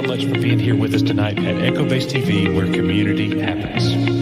so much for being here with us tonight at Echo Base TV, where community happens.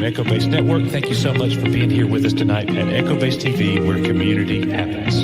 Echo Base Network. Thank you so much for being here with us tonight at Echo Base TV, where community happens.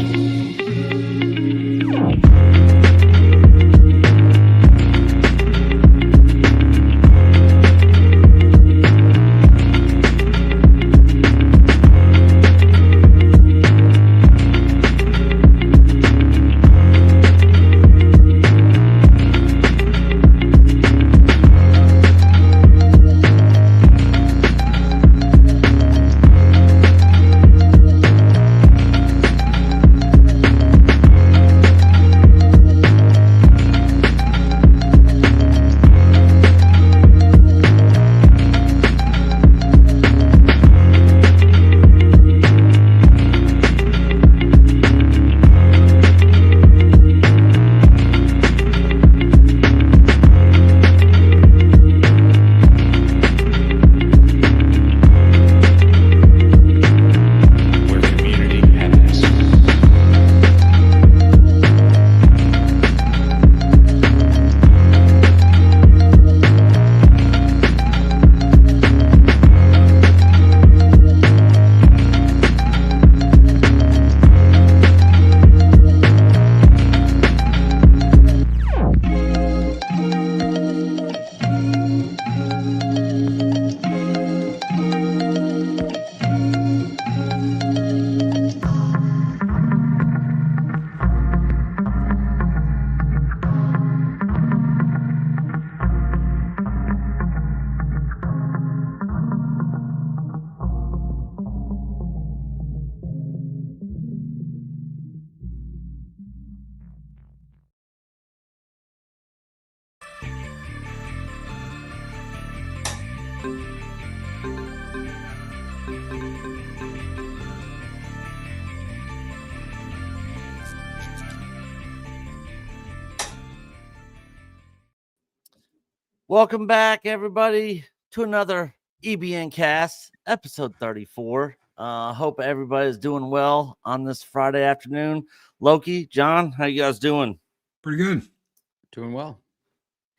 Welcome back, everybody, to another EBN Cast, episode 34. Hope everybody's doing well on this Friday afternoon. Loki, John, how you guys doing? Pretty good. Doing well.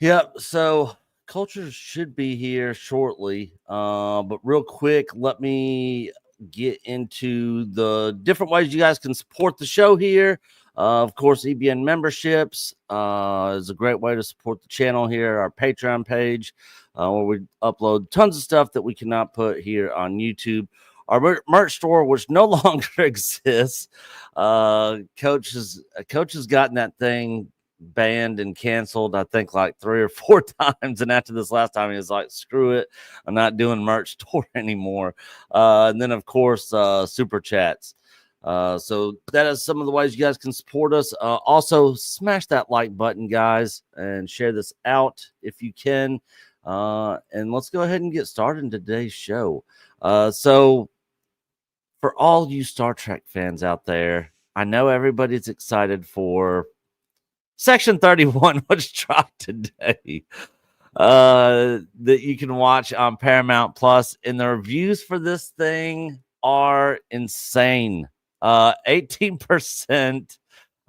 Yep, so Culture should be here shortly, but real quick, let me get into the different ways you guys can support the show here. Of course, EBN memberships is a great way to support the channel here. Our Patreon page, where we upload tons of stuff that we cannot put here on YouTube. Our merch store, which no longer exists. Coach has gotten that thing banned and canceled, I think, like 3 or 4 times. And after this last time, he was like, screw it, I'm not doing merch store anymore. And then, of course, super chats. So that is some of the ways you guys can support us. Also, smash that like button, guys, and share this out if you can. And let's go ahead and get started in today's show. So for all you Star Trek fans out there, I know everybody's excited for Section 31, which dropped today, that you can watch on Paramount Plus. And the reviews for this thing are insane. 18%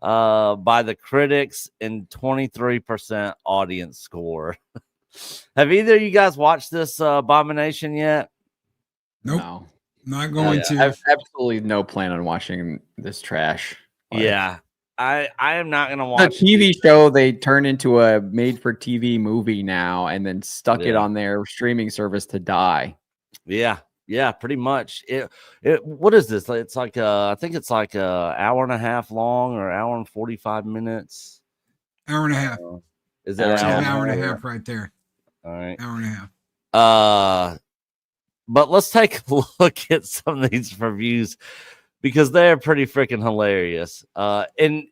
by the critics and 23% audience score. Have either of you guys watched this abomination yet? Nope. No. Not going to. I have absolutely no plan on watching this trash. Yeah. I am not going to The watch TV show they turned into a made-for-TV movie now and then stuck it Yeah. on their streaming service to die. Yeah, pretty much. It what is this? It's like I think it's like a hour and a half long or hour and 45 minutes. Hour and a half. Is that It's an an hour and a half right there. All right. Hour and a half. But let's take a look at some of these reviews because they're pretty freaking hilarious. And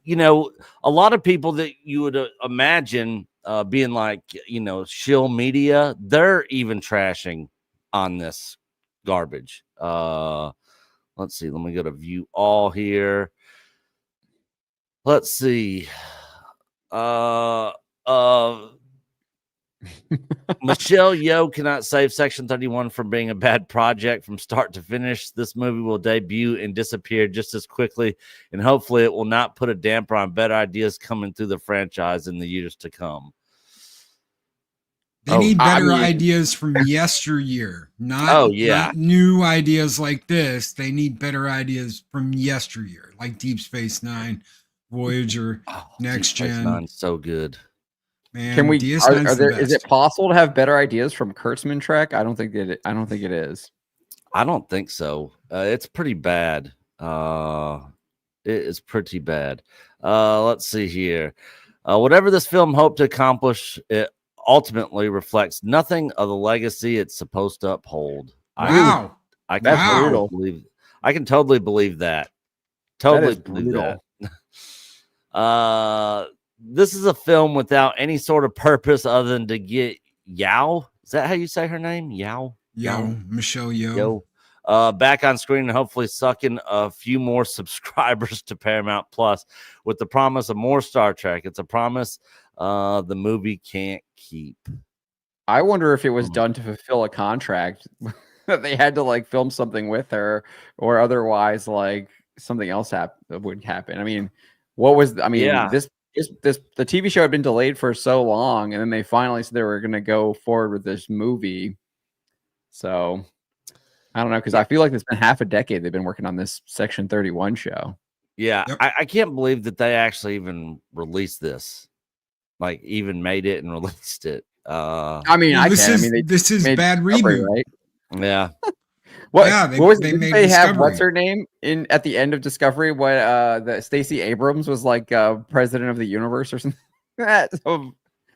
you know, a lot of people that you would imagine being like, you know, shill media, they're even trashing on this garbage. Let's see. Let me go to view all here. Let's see. Michelle Yeoh cannot save Section 31 from being a bad project from start to finish. This movie will debut and disappear just as quickly, and hopefully it will not put a damper on better ideas coming through the franchise in the years to come. They need better ideas from yesteryear, not new ideas like this. They need better ideas from yesteryear, like Deep Space Nine, Voyager, Next Deep Space Gen. Nine's so good. Man, Can we? DS9's the Is it best. possible to have better ideas from Kurtzman Trek? I don't think it is. I don't think so. It's pretty bad. It is pretty bad. Let's see here. Whatever this film hoped to accomplish, it ultimately reflects nothing of the legacy it's supposed to uphold. Wow. I can totally believe that. Totally believe that. This is a film without any sort of purpose other than to get Yao. Is that how you say her name? Yao? Michelle Yeoh. Back on screen and hopefully sucking a few more subscribers to Paramount Plus with the promise of more Star Trek. It's a promise the movie can't keep. I wonder if it was done to fulfill a contract that they had to like film something with her, or otherwise like something else would happen. I mean, the TV show had been delayed for so long, and then they finally said they were going to go forward with this movie. So I don't know, because I feel like it's been half a decade they've been working on this Section 31 show. Yeah, Yep. I can't believe that they actually even released this, like even made it and released it. I mean, this is bad Discovery, reboot. right? Yeah. What? Yeah, Didn't made they have Discovery. what's her name in at the end of Discovery? What the Stacey Abrams was like president of the universe or something of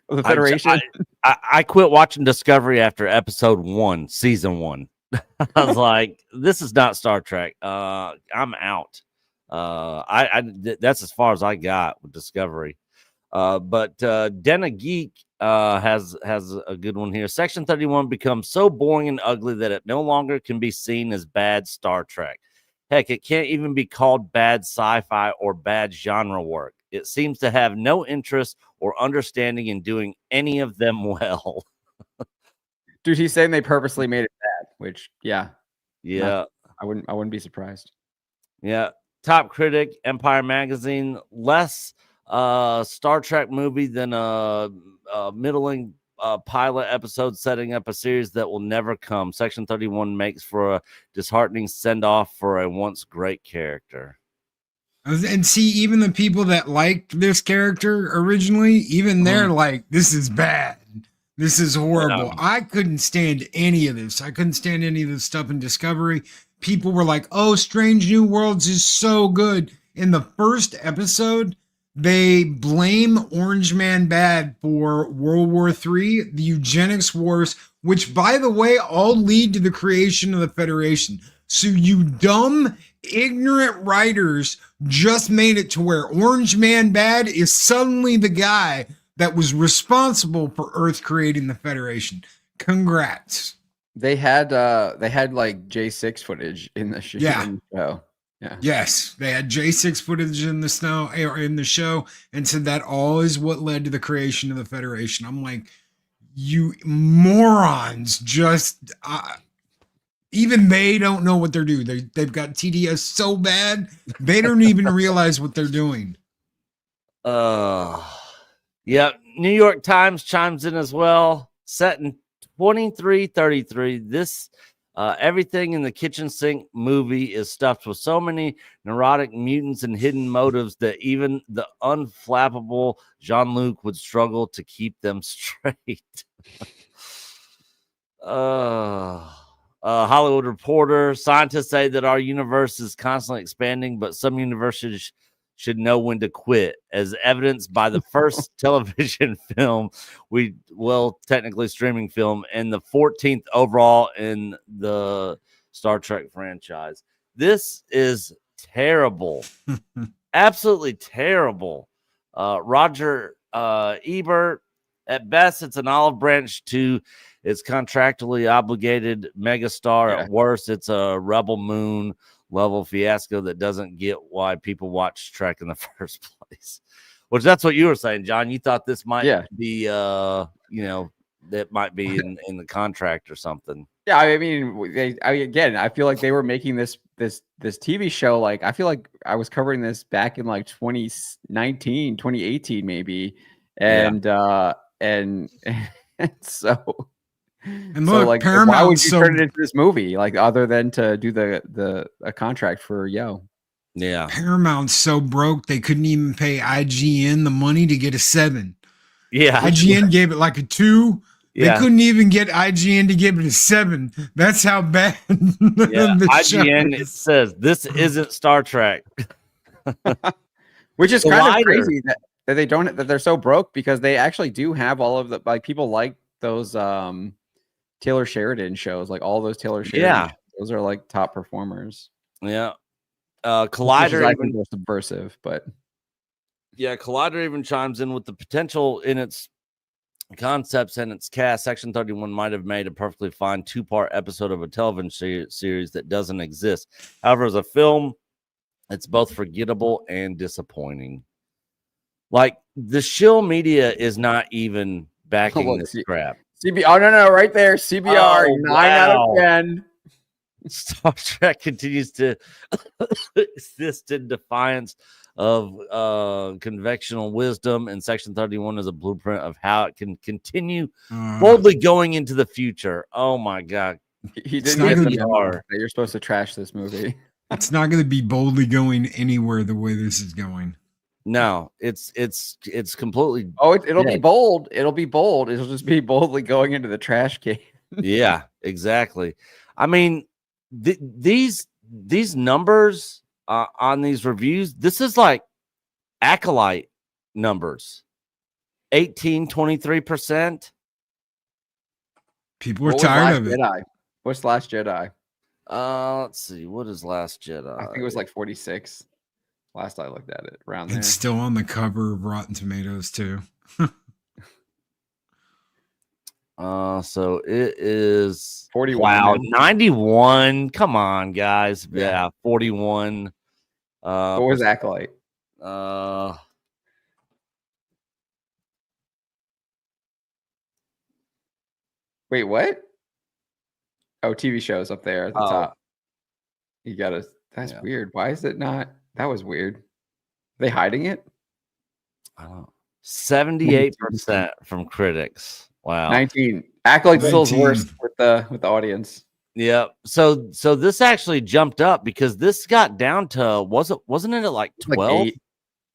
the Federation. I quit watching Discovery after episode 1, season 1. I was like, this is not Star Trek. I'm out. That's as far as I got with Discovery. But Denna Geek has a good one here. Section 31 becomes so boring and ugly that it no longer can be seen as bad Star Trek. Heck, it can't even be called bad sci-fi or bad genre work. It seems to have no interest or understanding in doing any of them well. Dude, he's saying they purposely made it bad, which yeah, I wouldn't be surprised. yeah. Top critic, Empire Magazine, less Star Trek movie than a middling pilot episode setting up a series that will never come. Section 31 makes for a disheartening send-off for a once great character. And see, even the people that liked this character originally, even they're like, this is bad. This is horrible. I couldn't stand any of this. I couldn't stand any of this stuff in Discovery. People were like, oh, Strange New Worlds is so good. In the first episode, they blame Orange Man Bad for World War III, the eugenics wars, which, by the way, all lead to the creation of the Federation. So you dumb, ignorant writers just made it to where Orange Man Bad is suddenly the guy that was responsible for Earth creating the Federation. Congrats. They had like J6 footage in the show. Yeah. Yes, they had J6 footage in the show and said that all is what led to the creation of the Federation. I'm like, you morons, just even they don't know what they're doing. They've got TDS so bad, they don't even realize what they're doing. Yeah, New York Times chimes in as well. Set in 2333. This everything in the kitchen sink movie is stuffed with so many neurotic mutants and hidden motives that even the unflappable Jean-Luc would struggle to keep them straight. Hollywood Reporter. Scientists say that our universe is constantly expanding, but some universes should know when to quit, as evidenced by the first television film, technically streaming film, and the 14th overall in the Star Trek franchise. This is terrible. Absolutely terrible. Roger Ebert, at best, it's an olive branch to its contractually obligated megastar. Yeah. At worst, it's a Rebel Moon level fiasco that doesn't get why people watch Trek in the first place. Which that's what you were saying, John. You thought this might be that might be in the contract or something. Yeah, I mean, I feel like they were making this TV show. Like, I feel like I was covering this back in like 2019, 2018, maybe. And so. And look, like, Paramount, why would you turn it into this movie? Like, other than to do a contract for Yo? Yeah, Paramount's so broke they couldn't even pay IGN the money to get a 7. Yeah, IGN gave it like a 2. They couldn't even get IGN to give it a 7. That's how bad. IGN it says this isn't Star Trek, which is kind of crazy that they don't, that they're so broke, because they actually do have all of the, like, people like those Taylor Sheridan shows, like all those Taylor Sheridan shows, those are like top performers. Yeah. Collider even more subversive, but Collider even chimes in with the potential in its concepts and its cast. Section 31 might have made a perfectly fine 2-part episode of a television series that doesn't exist. However, as a film, it's both forgettable and disappointing. Like, the shill media is not even backing this crap. CBR, no, right there. CBR, 9 out of 10. Star Trek continues to exist in defiance of conventional wisdom, and Section 31 is a blueprint of how it can continue boldly going into the future. Oh my God. He didn't get the memo that you're supposed to trash this movie. It's not going to be boldly going anywhere the way this is going. No, it's completely. Oh, it'll be bold. It'll be bold. It'll just be boldly going into the trash can. Yeah, exactly. I mean, these numbers on these reviews, this is like Acolyte numbers. 23%. People are tired of it. Jedi? What's Last Jedi? Let's see. What is Last Jedi? I think it was like 46. Last I looked at it, around there. It's still on the cover of Rotten Tomatoes too. So it is 41. Wow, 91. Come on, guys. Yeah, 41. What was Acolyte? Wait, what? Oh, TV shows up there at the top. You gotta. That's weird. Why is it not? That was weird. Are they hiding it? I don't know. 78% from critics. Wow. 19. Acolyte still is worse with the audience. Yeah. So this actually jumped up because this got down to wasn't it at like 12? Like 8.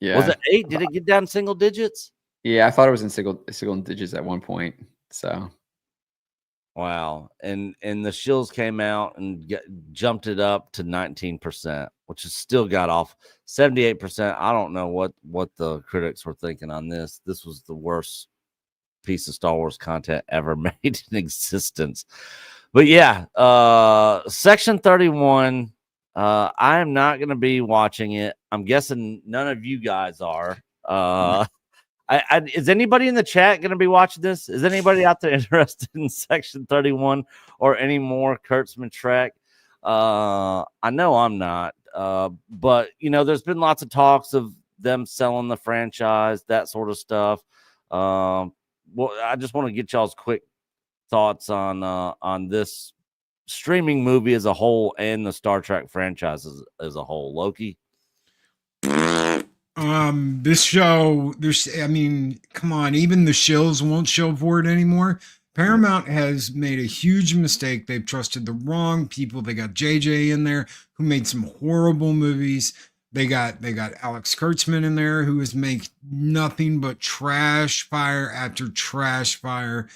Yeah. Was it 8? Did it get down single digits? Yeah, I thought it was in single digits at one point. So wow. And the shills came out and jumped it up to 19%, which is still got off 78%. I don't know what the critics were thinking on this. This was the worst piece of Star Wars content ever made in existence. But yeah, Section 31, I am not going to be watching it. I'm guessing none of you guys are. Is anybody in the chat going to be watching this? Is anybody out there interested in Section 31 or any more Kurtzman Trek? I know I'm not. But there's been lots of talks of them selling the franchise, that sort of stuff. Well, I just want to get y'all's quick thoughts on this streaming movie as a whole and the Star Trek franchise as a whole. Loki. This show, come on, even the shills won't show for it anymore. Paramount has made a huge mistake. They've trusted the wrong people. They got JJ in there who made some horrible movies. They got Alex Kurtzman in there who has made nothing but trash fire after trash fire.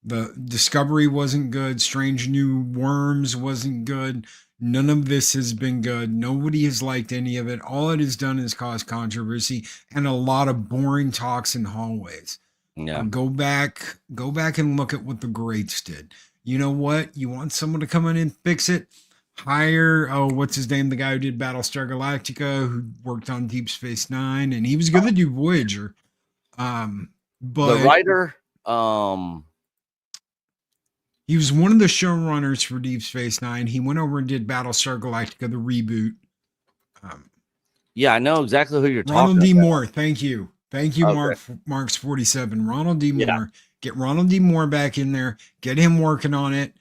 The Discovery wasn't good. Strange New Worms wasn't good. None of this has been good. Nobody has liked any of it. All it has done is cause controversy and a lot of boring talks in hallways. Yeah. Go back and look at what the greats did. You know what? You want someone to come in and fix it? Hire, what's his name? The guy who did Battlestar Galactica, who worked on Deep Space Nine, and he was going to do Voyager. But the writer, he was one of the showrunners for Deep Space Nine. He went over and did Battlestar Galactica, the reboot. Yeah, I know exactly who you're Ronald talking D. about. Moore. Thank you, Okay. Mark's 47. Ronald D. Moore. Yeah. Get Ronald D. Moore back in there. Get him working on it.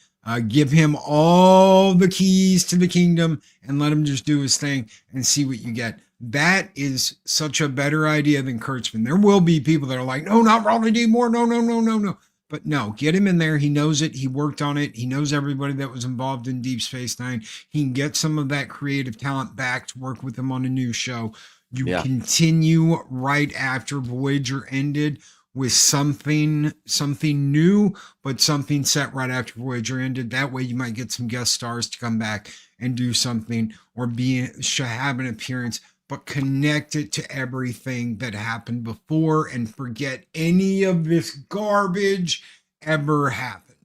Give him all the keys to the kingdom and let him just do his thing and see what you get. That is such a better idea than Kurtzman. There will be people that are like, no, not Ronald D. Moore. No. But no, get him in there. He knows it. He worked on it. He knows everybody that was involved in Deep Space Nine. He can get some of that creative talent back to work with him on a new show. You continue right after Voyager ended with something new, but something set right after Voyager ended. That way you might get some guest stars to come back and do something or have an appearance, but connect it to everything that happened before and forget any of this garbage ever happened.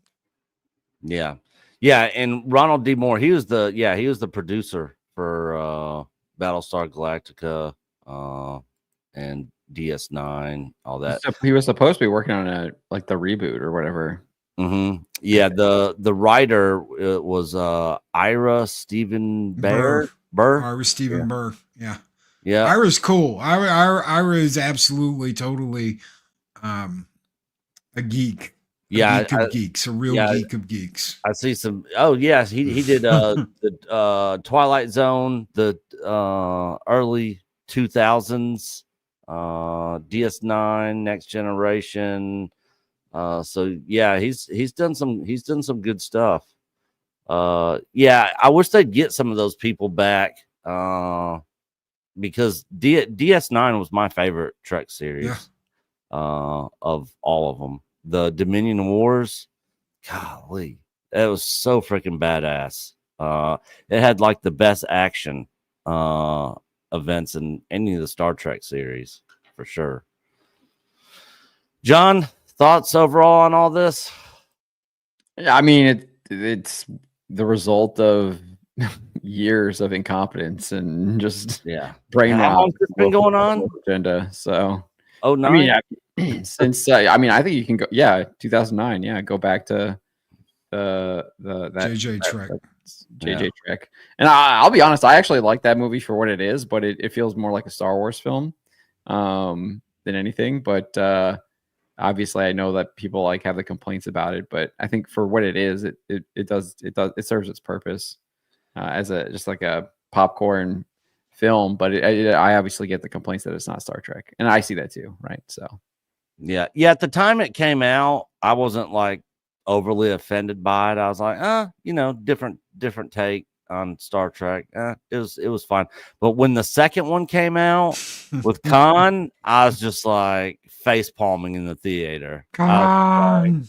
Yeah. And Ronald D. Moore, he was the producer for Battlestar Galactica and DS9, all that. He was supposed to be working on the reboot or whatever. Mm-hmm. Yeah, the writer was Ira Stephen Burr. Ira Stephen Burr. Yeah. Ira's cool. Ira is absolutely, totally a geek. A geek of geeks, a real geek of geeks. I see some. Oh yes, he did the Twilight Zone, the early 2000s, DS9, Next Generation. So yeah, he's done some good stuff. Yeah, I wish they'd get some of those people back. Because DS9 was my favorite Trek series of all of them. The Dominion Wars, golly, it was so freaking badass. It had like the best action events in any of the Star Trek series for sure. John, thoughts overall on all this? Yeah, I mean it's the result of years of incompetence and just brain rot. How long has this been going on? Agenda. So, since I think you can go. Yeah, 2009. Yeah, go back to that JJ Trek. JJ Trek. And I'll be honest, I actually like that movie for what it is, but it feels more like a Star Wars film than anything. But obviously, I know that people have the complaints about it, but I think for what it is, it serves its purpose. As just like a popcorn film, but I obviously get the complaints that it's not Star Trek, and I see that too, right? So, yeah. At the time it came out, I wasn't overly offended by it. I was like, different take on Star Trek. It was fine. But when the second one came out with Khan, I was just face palming in the theater. Khan.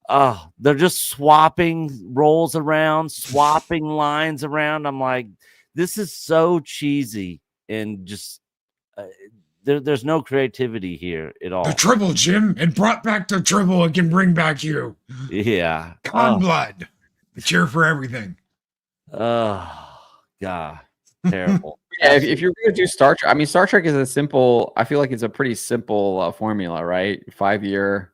Oh, they're just swapping roles around, swapping lines around. I'm like, this is so cheesy and just there's no creativity here at all. The Tribble, Jim. It brought back the Tribble. It can bring back you. Yeah. Con blood. The cheer for everything. Oh, God. Terrible. Yeah, if you're going to do Star Trek, I mean, Star Trek is a simple. I feel like it's a pretty simple formula, right? 5-year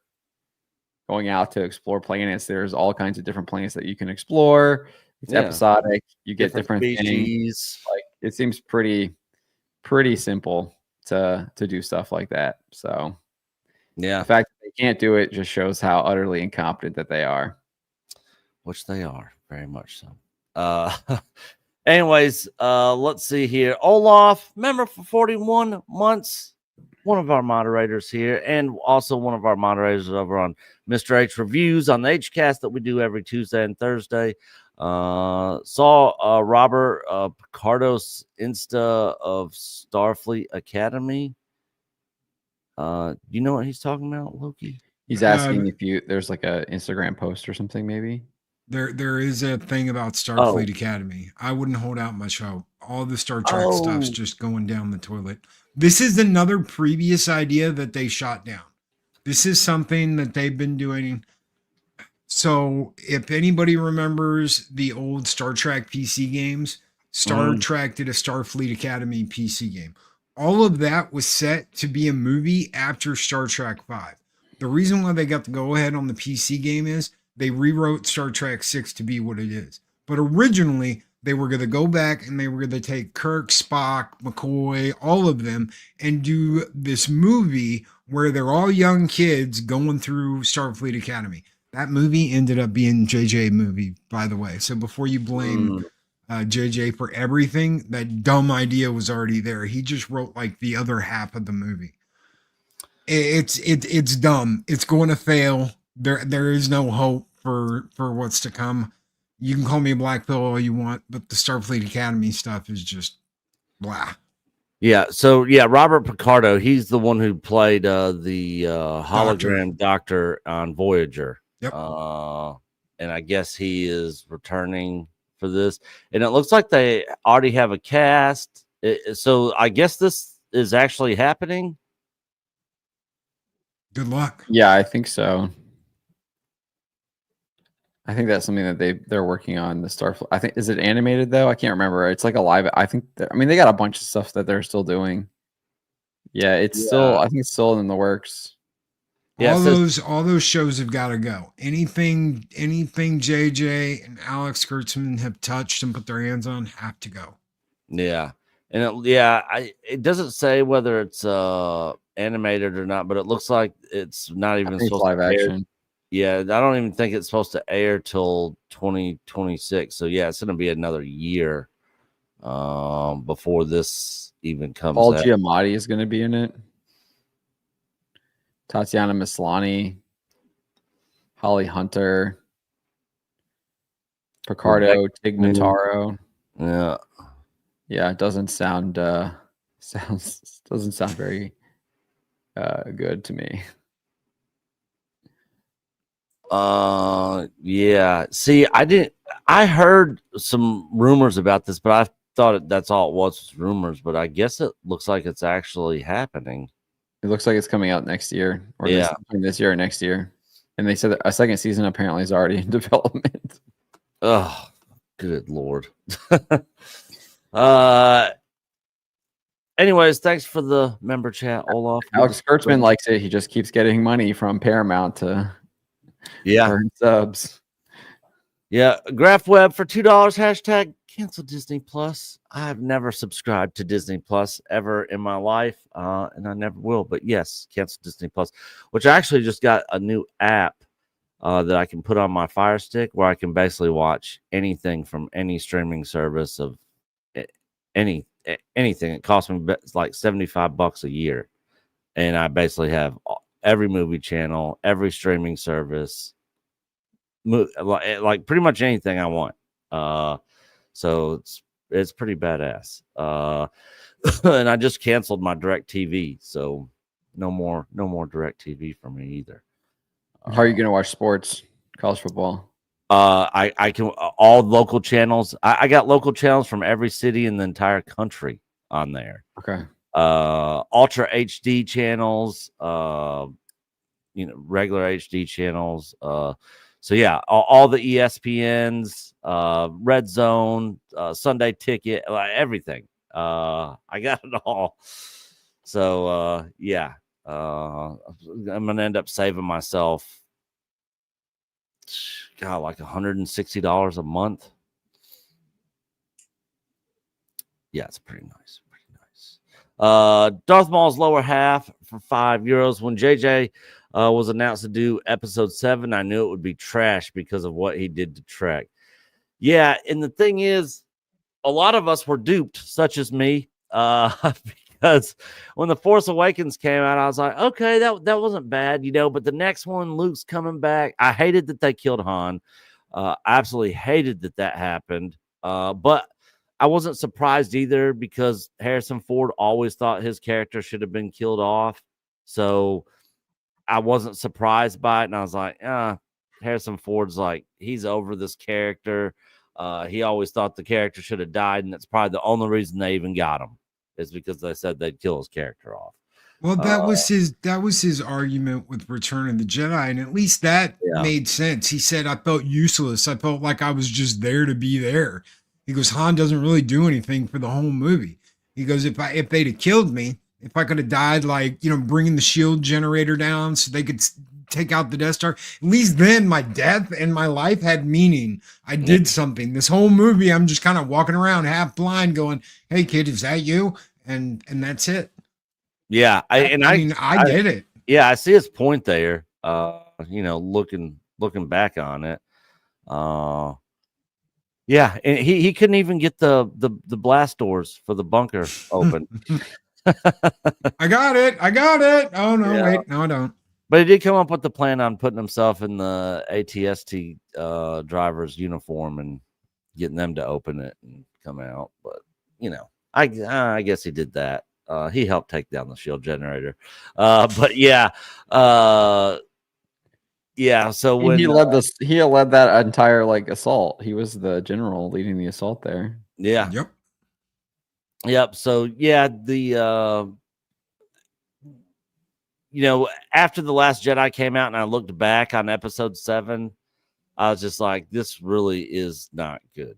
going out to explore planets. There's all kinds of different planets that you can explore. It's episodic. You get different species. things. Like it seems pretty simple to do stuff like that. So yeah, the fact that they can't do it just shows how utterly incompetent that they are. Which they are, very much so. Anyways, let's see here. Olaf, member for 41 months, one of our moderators here, and also one of our moderators over on Mr. H Reviews on the HCast that we do every Tuesday and Thursday. Saw Robert Picardo's Insta of Starfleet Academy. You know what he's talking about, Loki? He's asking if there's like a Instagram post or something, maybe. There is a thing about Starfleet Academy. I wouldn't hold out much hope. All the Star Trek stuff's just going down the toilet. This is another previous idea that they shot down. This is something that they've been doing. So if anybody remembers the old Star Trek PC games, Star Trek did a Starfleet Academy PC game. All of that was set to be a movie after Star Trek 5. The reason why they got the go-ahead on the PC game is they rewrote Star Trek 6 to be what it is. But originally, they were going to go back and they were going to take Kirk, Spock, McCoy, all of them, and do this movie where they're all young kids going through Starfleet Academy. That movie ended up being JJ movie, by the way. So before you blame JJ for everything, that dumb idea was already there. He just wrote like the other half of the movie. It's dumb. It's going to fail. There is no hope for what's to come. You can call me a black pill all you want, but the Starfleet Academy stuff is just blah. Yeah. So yeah, Robert Picardo, he's the one who played the hologram doctor on Voyager. Yep. And I guess he is returning for this. And it looks like they already have a cast. So I guess this is actually happening. Good luck. Yeah, I think so. I think that's something that they're working on. The Starfleet. I think, is it animated though? I can't remember. It's like a live. I think. I mean, they got a bunch of stuff that they're still doing. Yeah, it's still. I think it's still in the works. Yeah, all those shows have got to go. Anything JJ and Alex Kurtzman have touched and put their hands on have to go. Yeah, and it doesn't say whether it's animated or not, but it looks like it's not even supposed live to air. action. Yeah, I don't even think it's supposed to air till 2026. So yeah, it's going to be another year before this even comes Paul out. Giamatti is going to be in it. Tatiana Maslany, Holly Hunter, Picardo, Tig Notaro. Yeah. Yeah, it doesn't sound doesn't sound very good to me. Yeah. See, I heard some rumors about this, but I thought that's all it was rumors, but I guess it looks like it's actually happening. It looks like it's coming out next year, or this year or next year. And they said that a second season apparently is already in development. Oh, good Lord. Anyways, thanks for the member chat, Olaf. Alex Kurtzman likes it. He just keeps getting money from Paramount to earn subs. Yeah, Graph Web for $2. Cancel Disney Plus. I've never subscribed to Disney Plus ever in my life, and I never will. But yes, cancel Disney Plus, which I actually just got a new app that I can put on my Fire Stick, where I can basically watch anything from any streaming service of anything. It costs me like $75 a year, and I basically have every movie channel, every streaming service. Like pretty much anything I want. So it's pretty badass. And I just canceled my DirecTV, so no more DirecTV for me either. How are you gonna watch sports, college football? I can all local channels. I got local channels from every city in the entire country on there. Okay. Ultra HD channels, regular HD channels. So yeah, all the ESPNs, Red Zone, Sunday Ticket, everything. I got it all. So yeah, I'm gonna end up saving myself, God, like $160 a month. Yeah, it's pretty nice. Darth Maul's lower half for €5. When JJ was announced to do episode 7, I knew it would be trash because of what he did to Trek. Yeah, and the thing is, a lot of us were duped, such as me, because when The Force Awakens came out, I was like, okay, that wasn't bad, but the next one, Luke's coming back. I hated that they killed Han. Absolutely hated that happened. But I wasn't surprised either, because Harrison Ford always thought his character should have been killed off. So I wasn't surprised by it. And I was like, Harrison Ford's like, he's over this character. He always thought the character should have died. And that's probably the only reason they even got him, is because they said they'd kill his character off. Well, that was his argument with Return of the Jedi, and at least that made sense. He said, I felt useless. I felt like I was just there to be there. He goes, Han doesn't really do anything for the whole movie. He goes, if they'd have killed me, if I could have died, like, bringing the shield generator down so they could take out the Death Star, at least then my death and my life had meaning. I did something. This whole movie, I'm just kind of walking around half blind going, hey kid, is that you? And that's it. Yeah. I get it. Yeah. I see his point there. Looking back on it. Yeah, and he couldn't even get the blast doors for the bunker open. I got it. Oh no, yeah. Wait, no, I don't. But he did come up with the plan on putting himself in the ATST driver's uniform and getting them to open it and come out. But I guess he did that. He helped take down the shield generator. But yeah. Yeah, so when he led that entire assault. He was the general leading the assault there. Yeah. Yep. So yeah, after The Last Jedi came out and I looked back on episode 7, I was just like, this really is not good.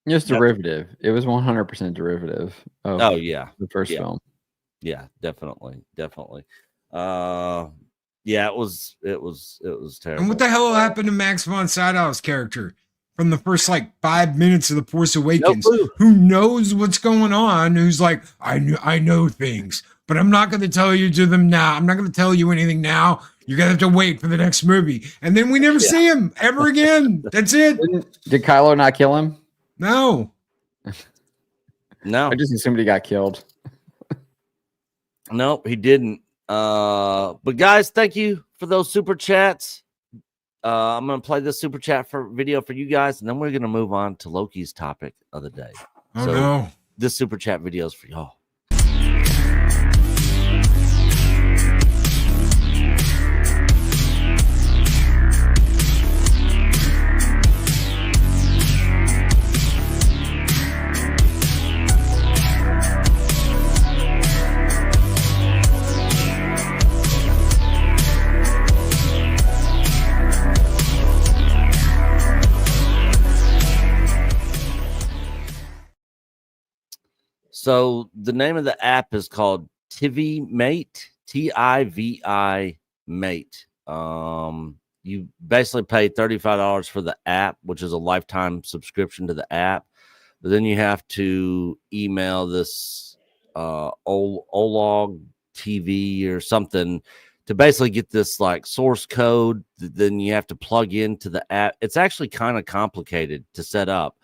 It's derivative. It was 100% derivative of the first film. Yeah, definitely. Yeah, it was terrible. And what the hell happened to Max von Sydow's character from the first 5 minutes of The Force Awakens? No, who knows what's going on? Who's like, I know things, but I'm not going to tell you to them now. I'm not going to tell you anything now. You're going to have to wait for the next movie. And then we never see him ever again. That's it. Did Kylo not kill him? No. No. I just assumed he got killed. Nope, he didn't. But guys, thank you for those super chats. I'm gonna play this super chat video for you guys, and then we're gonna move on to Loki's topic of the day. Oh no, this super chat video is for y'all. So the name of the app is called Tivi Mate, TIVI Mate. You basically pay $35 for the app, which is a lifetime subscription to the app. But then you have to email this Olog TV or something to basically get this source code. Then you have to plug into the app. It's actually kind of complicated to set up.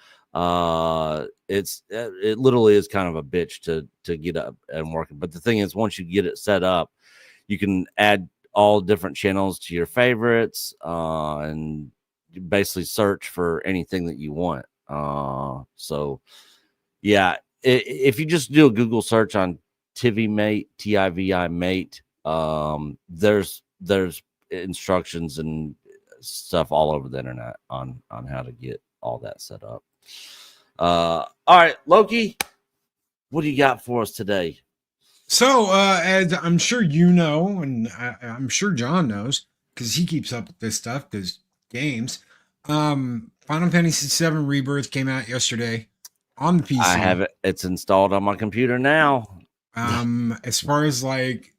It literally is kind of a bitch to get up and working. But the thing is, once you get it set up, you can add all different channels to your favorites, and you basically search for anything that you want. So yeah, if you just do a Google search on Tivi Mate, TIVI Mate, there's instructions and stuff all over the internet on how to get all that set up. All right, Loki, what do you got for us today? So, as I'm sure you know, and I'm sure John knows, because he keeps up with this stuff, because games. Final Fantasy VII Rebirth came out yesterday. on the PC. I have it. It's installed on my computer now. As far as like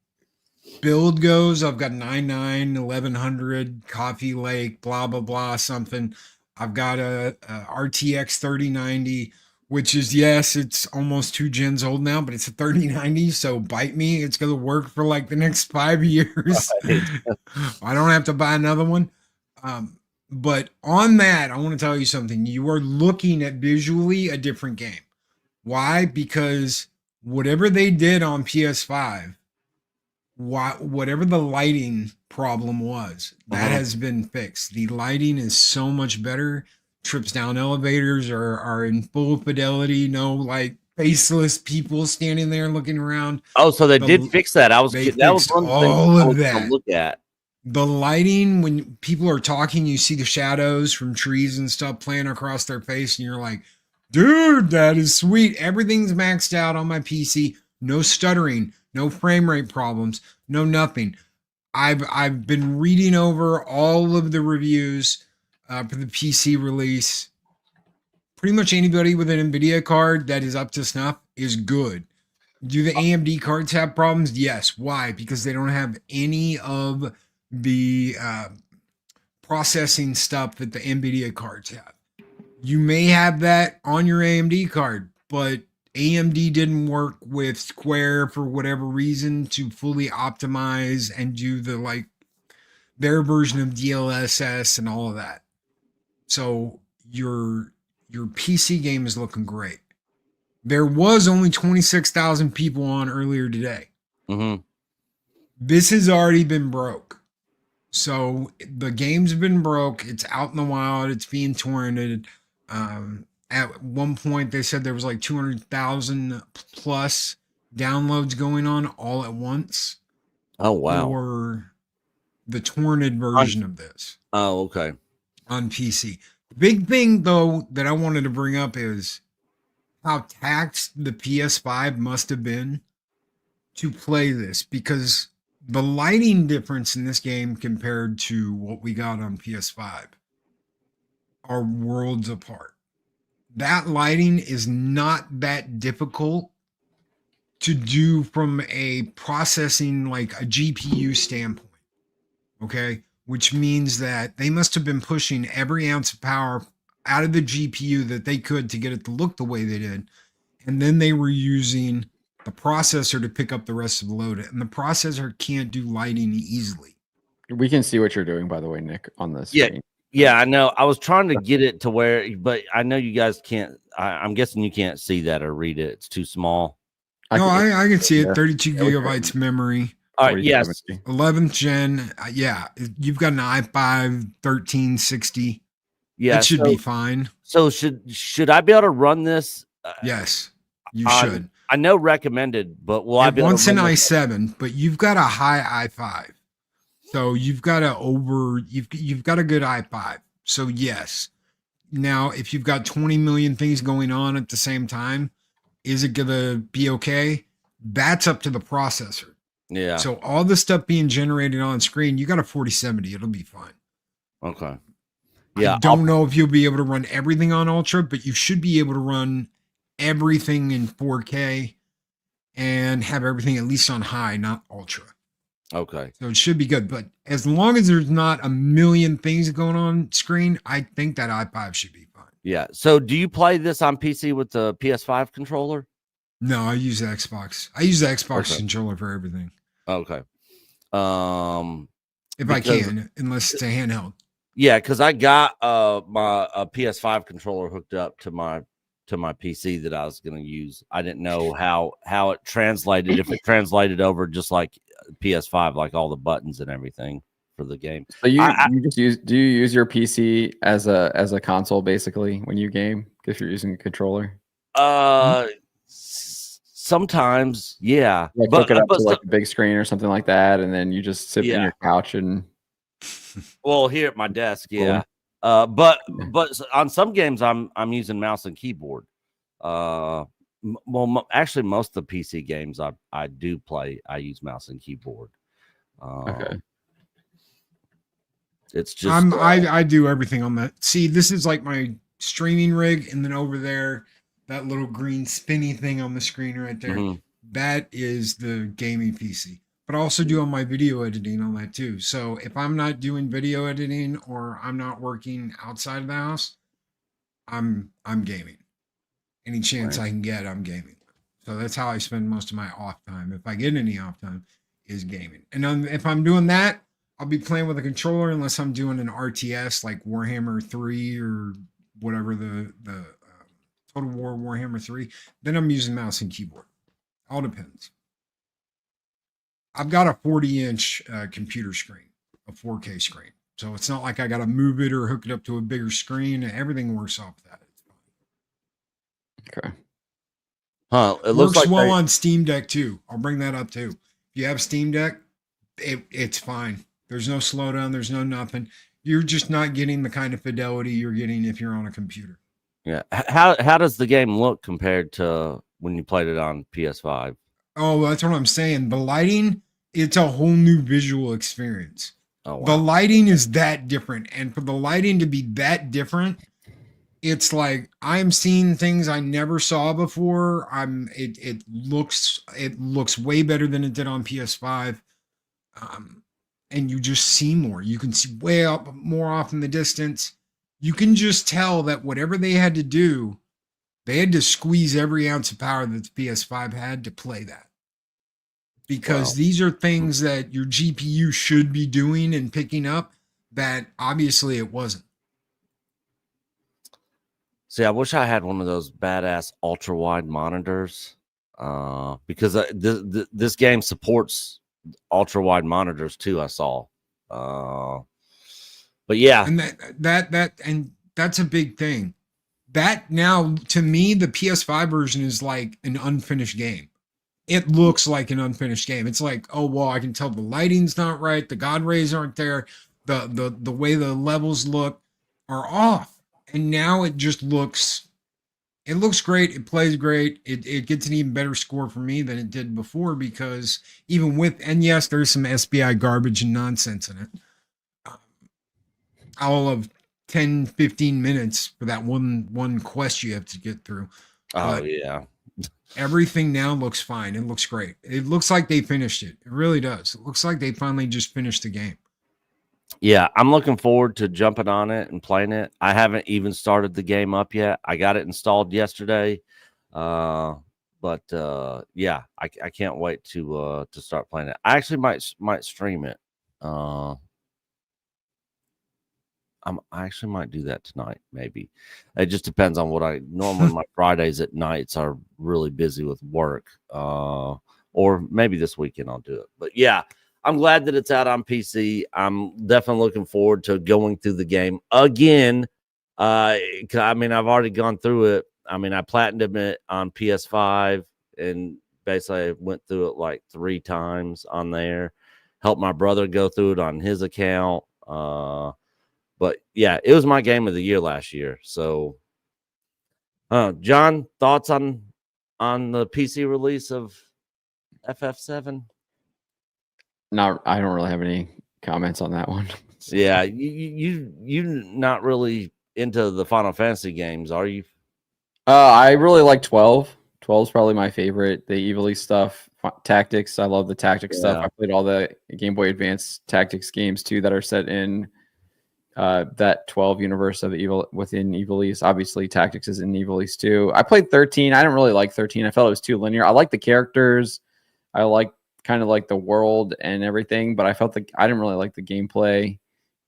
build goes, I've got 99, 1100, Coffee Lake, blah blah blah something. I've got a RTX 3090, which is, yes, it's almost 2 gens old now, but it's a 3090, so bite me. It's gonna work for like the next 5 years. I don't have to buy another one. But on that, I want to tell you something. You are looking at visually a different game. Why? Because whatever they did on PS5, whatever the lighting problem was, that has been fixed. The lighting is so much better. Trips down elevators are in full fidelity. No like faceless people standing there looking around. Oh, so they did fix that. That was one all of thing that. to look at. The lighting, when people are talking, you see the shadows from trees and stuff playing across their face, and you're like, dude, that is sweet. Everything's maxed out on my PC. No stuttering, no frame rate problems, no nothing. I've been reading over all of the reviews for the PC release. Pretty much anybody with an NVIDIA card that is up to snuff is good. Do the AMD cards have problems? Yes. Why? Because they don't have any of the processing stuff that the NVIDIA cards have. You may have that on your AMD card, but AMD didn't work with Square for whatever reason to fully optimize and do their version of DLSS and all of that. So your PC game is looking great. There was only 26,000 people on earlier today. This has already been broke. So the game's been broke. It's out in the wild. It's being torrented. At one point, they said there was like 200,000 plus downloads going on all at once. Oh, wow. For the torrented version of this. Oh, okay. On PC. The big thing, though, that I wanted to bring up is how taxed the PS5 must have been to play this, because the lighting difference in this game compared to what we got on PS5 are worlds apart. That lighting is not that difficult to do from a processing, like a GPU standpoint. Okay. Which means that they must have been pushing every ounce of power out of the GPU that they could to get it to look the way they did. And then they were using the processor to pick up the rest of the load. And the processor can't do lighting easily. We can see what you're doing, by the way, Nick, on this. Yeah, I know. I was trying to get it to where, but I know you guys can't. I'm guessing you can't see that or read it. It's too small. I can see it. 32 gigabytes memory. All right. Yes. 11th gen. Yeah. You've got an i5 1360. Yeah. It should be fine. So should I be able to run this? Yes, you should. I know recommended, but will I be able to run an i7, but you've got a high i5. So you've got you've got a good i5. So yes. Now, if you've got 20 million things going on at the same time, is it going to be okay? That's up to the processor. Yeah. So all the stuff being generated on screen, you got a 4070. It'll be fine. Okay. Yeah. I don't know if you'll be able to run everything on Ultra, but you should be able to run everything in 4K and have everything at least on high, not Ultra. Okay. So it should be good. But as long as there's not a million things going on screen, I think that i5 should be fine. Yeah. So do you play this on PC with the PS5 controller? No, I use the Xbox. I use the Xbox controller for everything. Okay. If I can, unless it's a handheld. Yeah, because I got my PS5 controller hooked up to my PC that I was going to use. I didn't know how it translated, if it translated over just like PS5, like all the buttons and everything for the game. So do you use your PC as a console basically when you game if you're using a controller? Sometimes, yeah. Like hook it up to like a big screen or something like that, and then you just sit in your couch and. Well, here at my desk, yeah. But on some games, I'm using mouse and keyboard. Actually, most of the PC games I do play, I use mouse and keyboard. Okay. It's just I do everything on that. See, this is like my streaming rig, and then over there that little green spinny thing on the screen right there. Mhm. That is the gaming PC. But I also do all my video editing on that too. So if I'm not doing video editing or I'm not working outside of the house, I'm gaming. Any chance Right. I can get, I'm gaming. So that's how I spend most of my off time. If I get any off time, is gaming. And if I'm doing that, I'll be playing with a controller unless I'm doing an RTS like Warhammer 3 or whatever the Total War Warhammer 3. Then I'm using mouse and keyboard. All depends. I've got a 40-inch computer screen, a 4K screen. So it's not like I got to move it or hook it up to a bigger screen. Everything works off that. Okay. Huh? It Works looks like well on Steam Deck too. I'll bring that up too. If you have Steam Deck, it's fine. There's no slowdown. There's no nothing. You're just not getting the kind of fidelity you're getting if you're on a computer. Yeah. How does the game look compared to when you played it on PS5? Oh, that's what I'm saying. The lighting, it's a whole new visual experience. Oh, wow. The lighting is that different. And for the lighting to be that different, it's like I'm seeing things I never saw before. It looks way better than it did on PS5. And you just see more. You can see way up more off in the distance. You can just tell that whatever they had to do, they had to squeeze every ounce of power that the PS5 had to play that. Because these are things that your GPU should be doing and picking up that obviously it wasn't. See, I wish I had one of those badass ultra wide monitors because this game supports ultra wide monitors too. I saw, but yeah, and that's a big thing. That now to me, the PS5 version is like an unfinished game. It looks like an unfinished game. It's like, oh well, I can tell the lighting's not right, the god rays aren't there, the way the levels look are off. And now it just looks great. It plays great. It gets an even better score for me than it did before because even with, and yes, there's some SBI garbage and nonsense in it. All of 10, 15 minutes for that one quest you have to get through. oh yeah. Everything now looks fine. It looks great. It looks like they finished it. It really does. It looks like they finally just finished the game. Yeah, I'm looking forward to jumping on it and playing it. I haven't even started the game up yet. I got it installed yesterday, but yeah, I can't wait to start playing it. I actually might stream it. I actually might do that tonight. Maybe it just depends on what I normally. My Fridays at nights are really busy with work, or maybe this weekend I'll do it. But yeah. I'm glad that it's out on PC. I'm definitely looking forward to going through the game again. I mean, I've already gone through it. I mean, I platinumed it on PS5 and basically went through it like 3 times on there. Helped my brother go through it on his account. But yeah, it was my game of the year last year. So, John, thoughts on the PC release of FF7? I don't really have any comments on that one. Yeah, you not really into the Final Fantasy games, are you? I really like 12. 12 is probably my favorite. The Evil stuff, tactics. I love the tactics stuff. I played all the Game Boy Advance tactics games too that are set in that 12 universe of within Evil East. Obviously, tactics is in Evil East too. I played 13. I didn't really like 13. I felt it was too linear. I like the characters. I like kind of like the world and everything, but I felt like I didn't really like the gameplay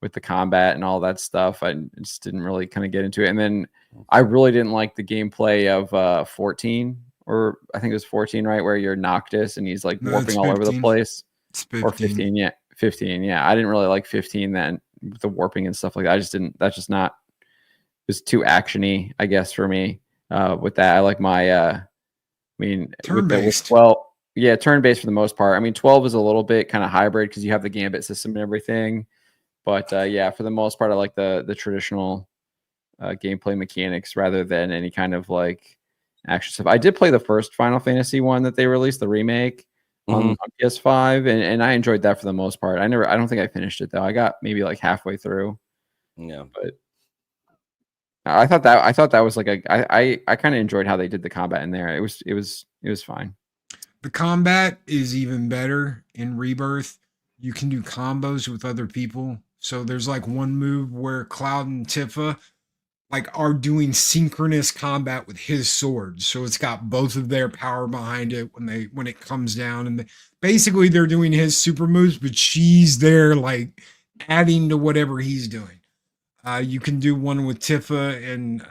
with the combat and all that stuff. I just didn't really kind of get into it. And then I really didn't like the gameplay of 14, or I think it was 14, right? Where you're Noctis and he's like warping all over the place. It's 15. Or 15, yeah. 15, yeah. I didn't really like 15 then with the warping and stuff like that. That's just not, it was too actiony, I guess, for me. With that, I like my turn-based. Well, yeah, turn-based for the most part. I mean, 12 is a little bit kind of hybrid because you have the gambit system and everything. But yeah, for the most part, I like the traditional gameplay mechanics rather than any kind of like action stuff. I did play the first Final Fantasy one that they released, the remake on PS5, and I enjoyed that for the most part. I don't think I finished it though. I got maybe like halfway through. Yeah, but I thought that was like I kind of enjoyed how they did the combat in there. It was fine. The combat is even better in Rebirth. You can do combos with other people. So there's like one move where Cloud and Tifa like are doing synchronous combat with his sword. So it's got both of their power behind it when it comes down, and basically they're doing his super moves, but she's there like adding to whatever he's doing. You can do one with Tifa and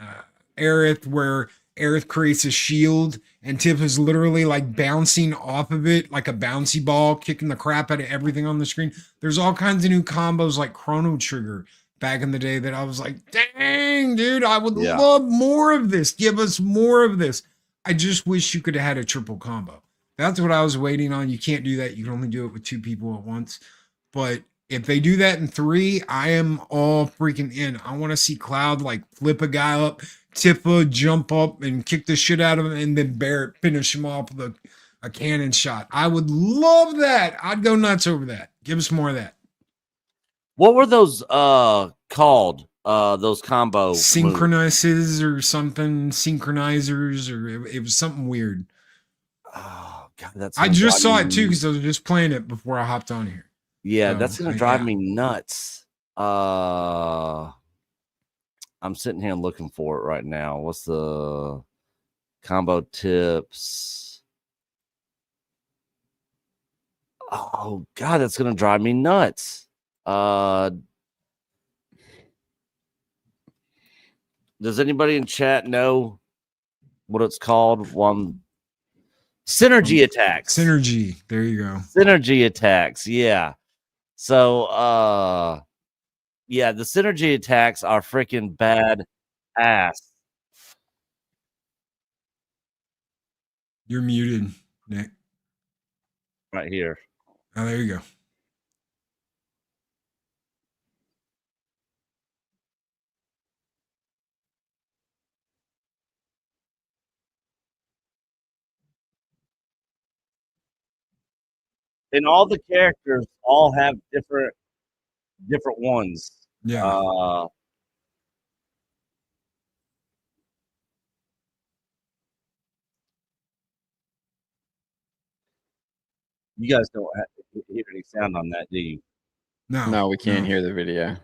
Aerith where Aerith creates a shield and Tifa's literally like bouncing off of it like a bouncy ball, kicking the crap out of everything on the screen. There's all kinds of new combos like Chrono Trigger back in the day that I was like, dang, dude, I would love more of this. Give us more of this. I just wish you could have had a triple combo. That's what I was waiting on. You can't do that. You can only do it with 2 people at once. But if they do that in 3, I am all freaking in. I want to see Cloud like flip a guy up, Tifa jump up and kick the shit out of him, and then Barrett finish him off with a cannon shot. I would love that. I'd go nuts over that. Give us more of that. What were those called? Those combo synchronizers or something, synchronizers, or it was something weird. Oh god, I just saw it too because I was just playing it before I hopped on here. Yeah, that's gonna drive me nuts. I'm sitting here looking for it right now. What's the combo tips? Oh god, that's gonna drive me nuts. Does anybody in chat know what it's called? Synergy attacks. Synergy. There you go. Synergy attacks. Yeah. So, yeah, the synergy attacks are freaking bad ass. You're muted, Nick. Right here. Oh, there you go. And all the characters all have different ones. Yeah. You guys don't hear any sound on that, do you? No, we can't hear the video.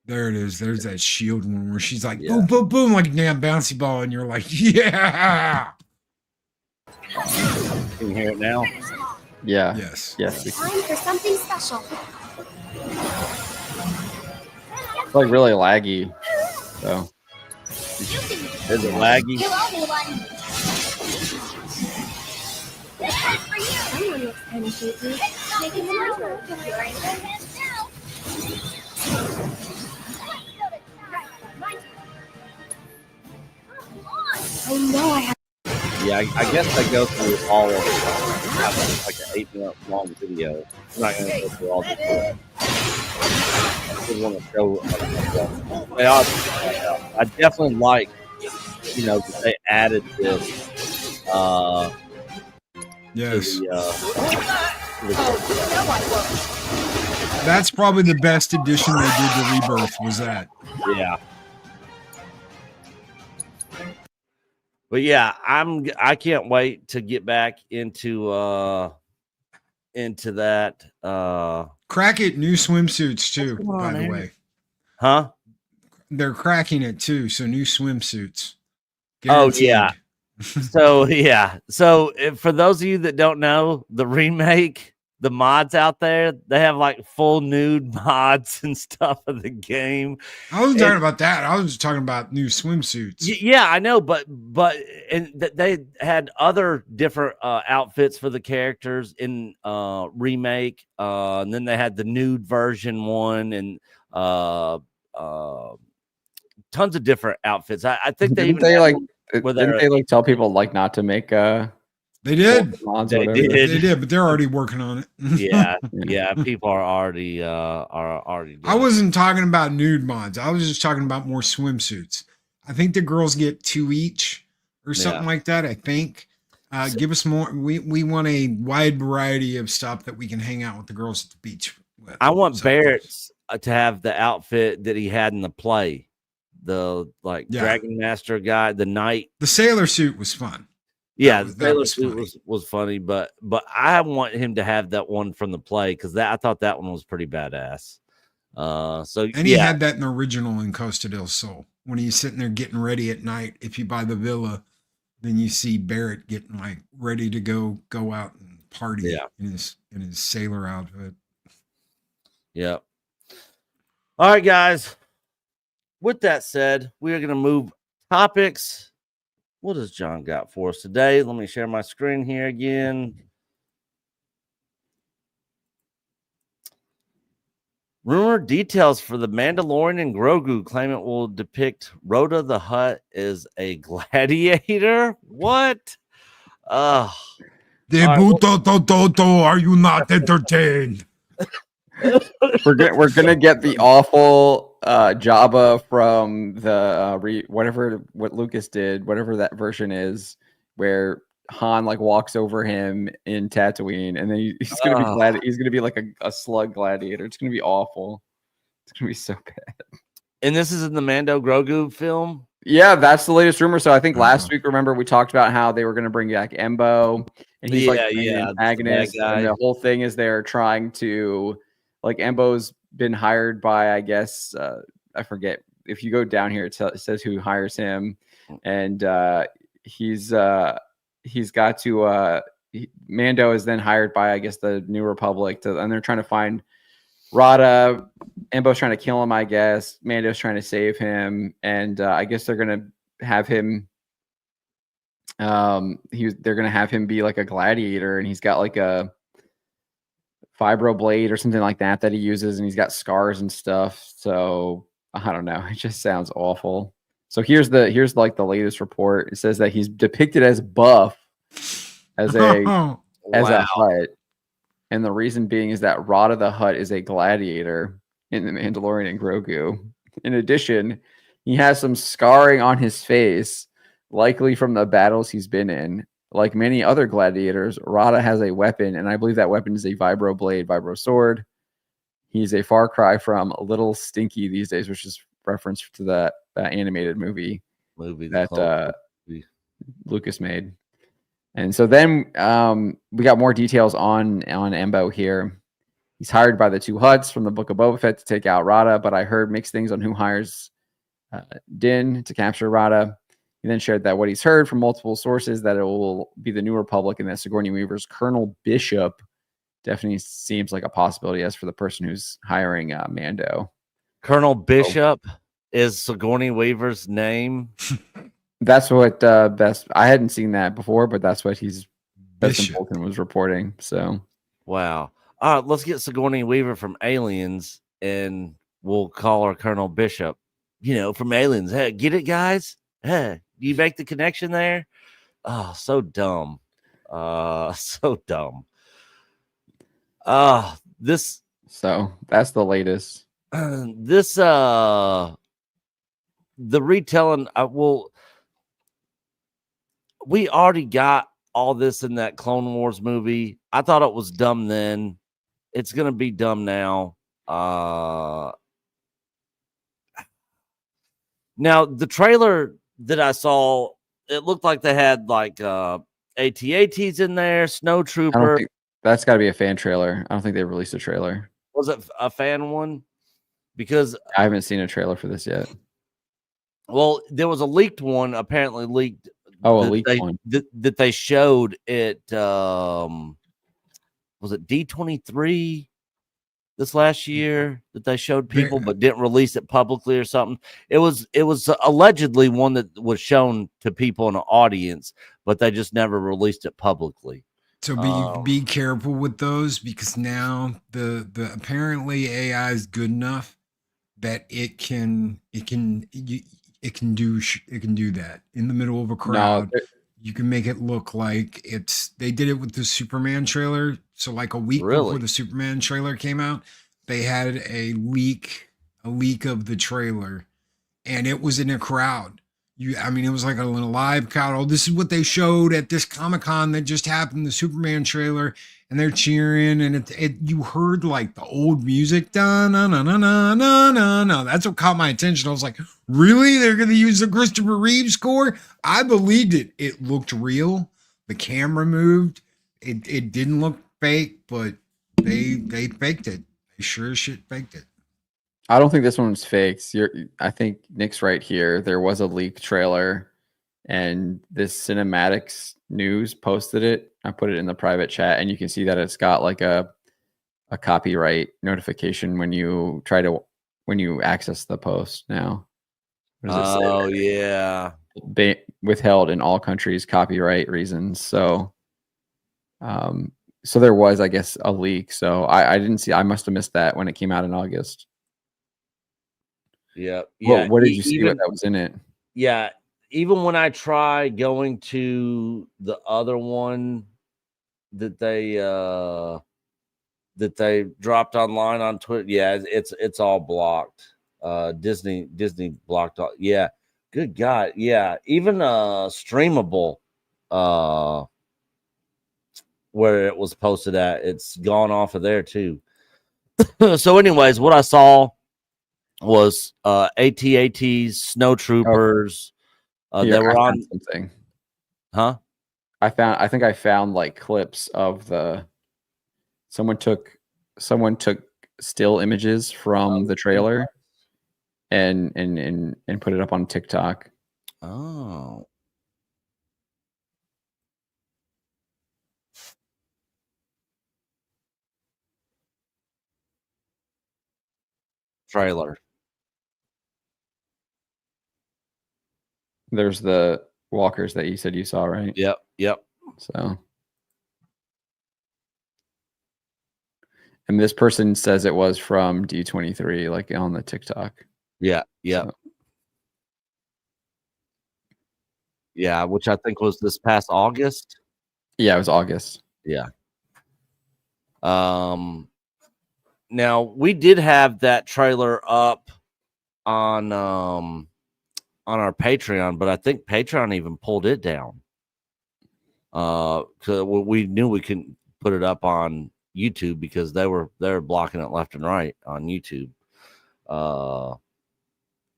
There it is. There's that shield one where she's like, boom, boom, boom, like a damn bouncy ball, and you're like, yeah. Can you hear it now? Yeah. Yes. Yes. Time for something special. It's like really laggy. So. Is it laggy? You'll owe me one. This one's for you. Someone looks kind of shaky. Making them over. You're in good hands now. I know I have. Yeah, I guess I go through all of it. Have like an 8-minute long video. I'm not going to go through all of it. I just want to show. I definitely like, that they added this. Yes. To the That's probably the best addition they did to Rebirth. Was that? Yeah. But yeah, I can't wait to get back into that. Crack it, new swimsuits too, by the way. Huh? They're cracking it too, so new swimsuits. Guaranteed. Oh yeah. So for those of you that don't know, the remake, the mods out there, they have like full nude mods and stuff of the game. I wasn't talking about that. I was just talking about new swimsuits. Yeah, I know, but they had other different outfits for the characters in remake, and then they had the nude version one, and tons of different outfits. I think didn't they tell people like not to make They did. They did, but they're already working on it. yeah. People are already doing I wasn't talking about nude mods. I was just talking about more swimsuits. I think the girls get 2 each or something like that. I think. Give us more. We want a wide variety of stuff that we can hang out with the girls at the beach with. I want Barrett's to have the outfit that he had in the play, the Dragon Master guy, the knight. The sailor suit was fun. Yeah, the sailor suit was funny, but I want him to have that one from the play because I thought that one was pretty badass. He had that in the original in Costa del Sol when he's sitting there getting ready at night. If you buy the villa, then you see Barrett getting like ready to go out and party in his sailor outfit. Yep. All right, guys. With that said, we are going to move topics. What has John got for us today? Let me share my screen here again. Rumor details for the Mandalorian and Grogu claim it will depict Rhoda the Hutt as a gladiator. What? Are you not entertained? We're gonna get the awful Jabba from the what Lucas did, whatever that version is, where Han like walks over him in Tatooine, and then he's gonna be glad. He's gonna be like a slug gladiator. It's gonna be awful. It's gonna be so bad. And this is in the Mando Grogu film. Yeah, that's the latest rumor. So I think last week, remember, we talked about how they were going to bring back Embo, and he's like an antagonist. And the whole thing is they're trying to, like, Embo's been hired by, I guess, I forget. If you go down here, it says who hires him, and he's got to. Mando is then hired by, I guess, the New Republic, and they're trying to find Rada. Embo's trying to kill him, I guess. Mando's trying to save him, and I guess they're gonna have him. They're gonna have him be like a gladiator, and he's got like a vibro blade or something like that he uses, and he's got scars and stuff. So I don't know. It just sounds awful. So here's like the latest report. It says that he's depicted as buff, as a Hutt. And the reason being is that Rada the Hutt is a gladiator in The Mandalorian and Grogu. In addition, he has some scarring on his face, likely from the battles he's been in. Like many other gladiators, Rada has a weapon, and I believe that weapon is a vibro blade, vibro sword. He's a far cry from Little Stinky these days, which is reference to that animated movie that Lucas made. And so then we got more details on Embo here. He's hired by the two Hutts from the Book of Boba Fett to take out Rada, but I heard mixed things on who hires Din to capture Rada. He then shared that what he's heard from multiple sources that it will be the New Republic and that Sigourney Weaver's Colonel Bishop definitely seems like a possibility as for the person who's hiring Mando. Colonel Bishop is Sigourney Weaver's name. That's what I hadn't seen that before, but that's what Best Bolton was reporting. So wow. All right, let's get Sigourney Weaver from Aliens, and we'll call her Colonel Bishop. From Aliens. Hey, get it, guys? Hey, you make the connection there? Oh, so dumb. So dumb. So that's the latest. The retelling. We already got all this in that Clone Wars movie. I thought it was dumb then. It's going to be dumb now. Now, the trailer that I saw, it looked like they had like AT-ATs in there, Snow Trooper. That's got to be a fan trailer. I don't think they released a trailer. Was it a fan one? Because I haven't seen a trailer for this yet. Well, there was a leaked one, apparently leaked. Oh, a leaked one that they showed it. Was it D23 this last year that they showed people but didn't release it publicly or something? It was allegedly one that was shown to people in an audience, but they just never released it publicly. So be careful with those, because now the apparently AI is good enough that it can do that in the middle of a crowd. No, you can make it look like they did it with the Superman trailer. So like a week before the Superman trailer came out, they had a leak of the trailer, and it was in a crowd. I mean, it was like a little live crowd. Oh, this is what they showed at this Comic-Con that just happened, the Superman trailer, and they're cheering, and you heard like the old music, da na na na na na na na. That's what caught my attention. I was like, really? They're gonna use the Christopher Reeve score? I believed it. It looked real. The camera moved. It didn't look fake, but they faked it. They sure as shit faked it. I don't think this one's faked. I think Nick's right here. There was a leak trailer, and this Cinematics News posted it. I put it in the private chat, and you can see that it's got like a copyright notification when you access the post now. What does it say? Oh yeah. Withheld in all countries, copyright reasons. So, so there was, I guess, a leak. So I didn't see. I must have missed that when it came out in August. Yeah. What did you see what that was in it? Yeah. Even when I try going to the other one that they dropped online on Twitter, yeah, it's all blocked. Disney blocked all. Yeah. Good God. Yeah. Even streamable where it was posted at, it's gone off of there too. So anyways, what I saw was AT-ATs, Snow Troopers. They were on something. Huh? I think I found like clips of someone took still images from the trailer and put it up on TikTok. Oh. Trailer. There's the walkers that you said you saw, right? Yep. So, and this person says it was from D23, like on the TikTok. Yeah. So. Yeah, which I think was this past August. Yeah, it was August. Yeah. Now we did have that trailer up on our Patreon, but I think Patreon even pulled it down. Cause we knew we couldn't put it up on YouTube because they were blocking it left and right on YouTube.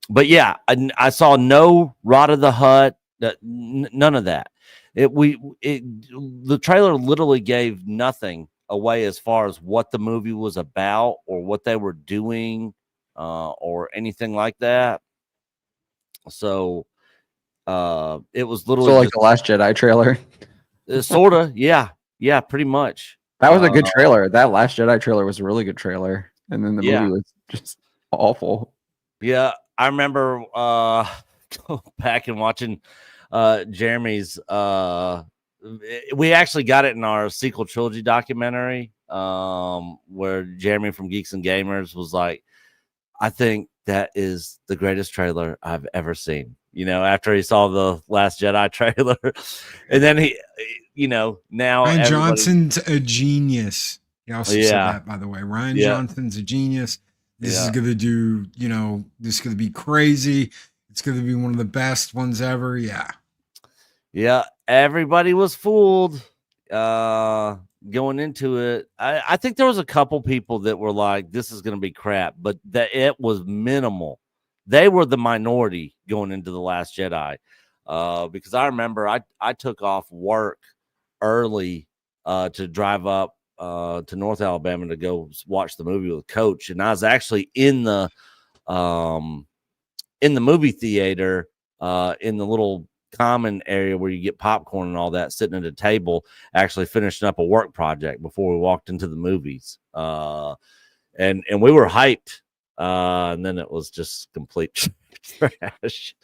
But yeah, I saw no Rot of the Hut, none of that. The trailer literally gave nothing away as far as what the movie was about or what they were doing, or anything like that. So it was literally like the Last Jedi trailer. Sort of, yeah, pretty much. That was a good trailer. That Last Jedi trailer was a really good trailer, and then the movie was just awful. Yeah, I remember back and watching Jeremy's. We actually got it in our sequel trilogy documentary, where Jeremy from Geeks and Gamers was like, I think that is the greatest trailer I've ever seen. You know, after he saw the Last Jedi trailer, and then now Ryan Johnson's a genius. He also said that, by the way. Ryan Johnson's a genius. This is gonna do, this is gonna be crazy. It's gonna be one of the best ones ever. Yeah. Everybody was fooled going into it. I think there was a couple people that were like, this is gonna be crap, but that it was minimal. They were the minority going into The Last Jedi, because I remember I took off work early to drive up to North Alabama to go watch the movie with Coach, and I was actually in the movie theater in the little common area where you get popcorn and all that, sitting at a table, actually finishing up a work project before we walked into the movies, and we were hyped. And then it was just complete trash.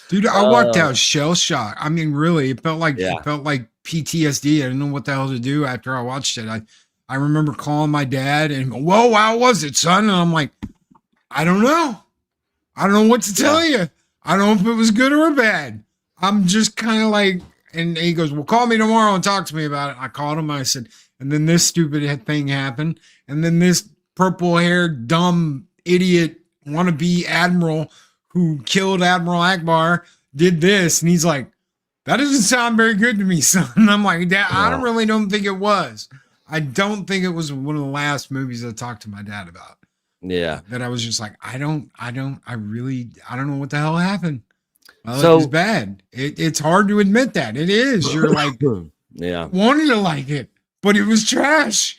Dude, I walked out shell shocked. I mean, really, it felt like PTSD. I didn't know what the hell to do after I watched it. I remember calling my dad and go, "Whoa, how was it, son?" And I'm like, I don't know. I don't know what to tell you. I don't know if it was good or bad. I'm just kind of like, and he goes, "Well, call me tomorrow and talk to me about it." I called him. I said, and then this stupid thing happened. And then this purple-haired, dumb idiot wannabe admiral who killed Admiral Akbar did this, and he's like, that doesn't sound very good to me, son. And I'm like, Dad, I No. don't think it was. I don't think it was one of the last movies I talked to my dad about. Yeah. That I was just like, I don't know what the hell happened. Well, So- it was bad. It's hard to admit that. It is. You're like, Yeah. wanting to like it, but it was trash.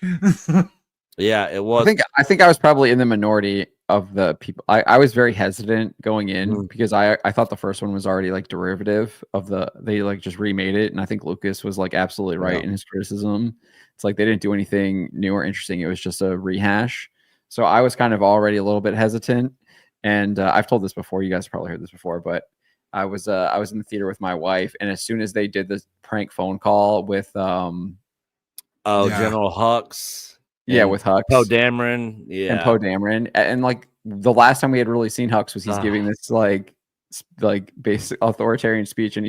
Yeah, it was. I think I was probably in the minority of the people. I was very hesitant going in because I thought the first one was already like derivative of they like just remade it, and I think Lucas was like absolutely right in his criticism. It's like they didn't do anything new or interesting. It was just a rehash. So I was kind of already a little bit hesitant, and I've told this before. You guys probably heard this before, but I was in the theater with my wife, and as soon as they did this prank phone call with General Hux. with Hux, Poe Dameron, and Poe Dameron, and like the last time we had really seen Hux was he's giving this like basic authoritarian speech, and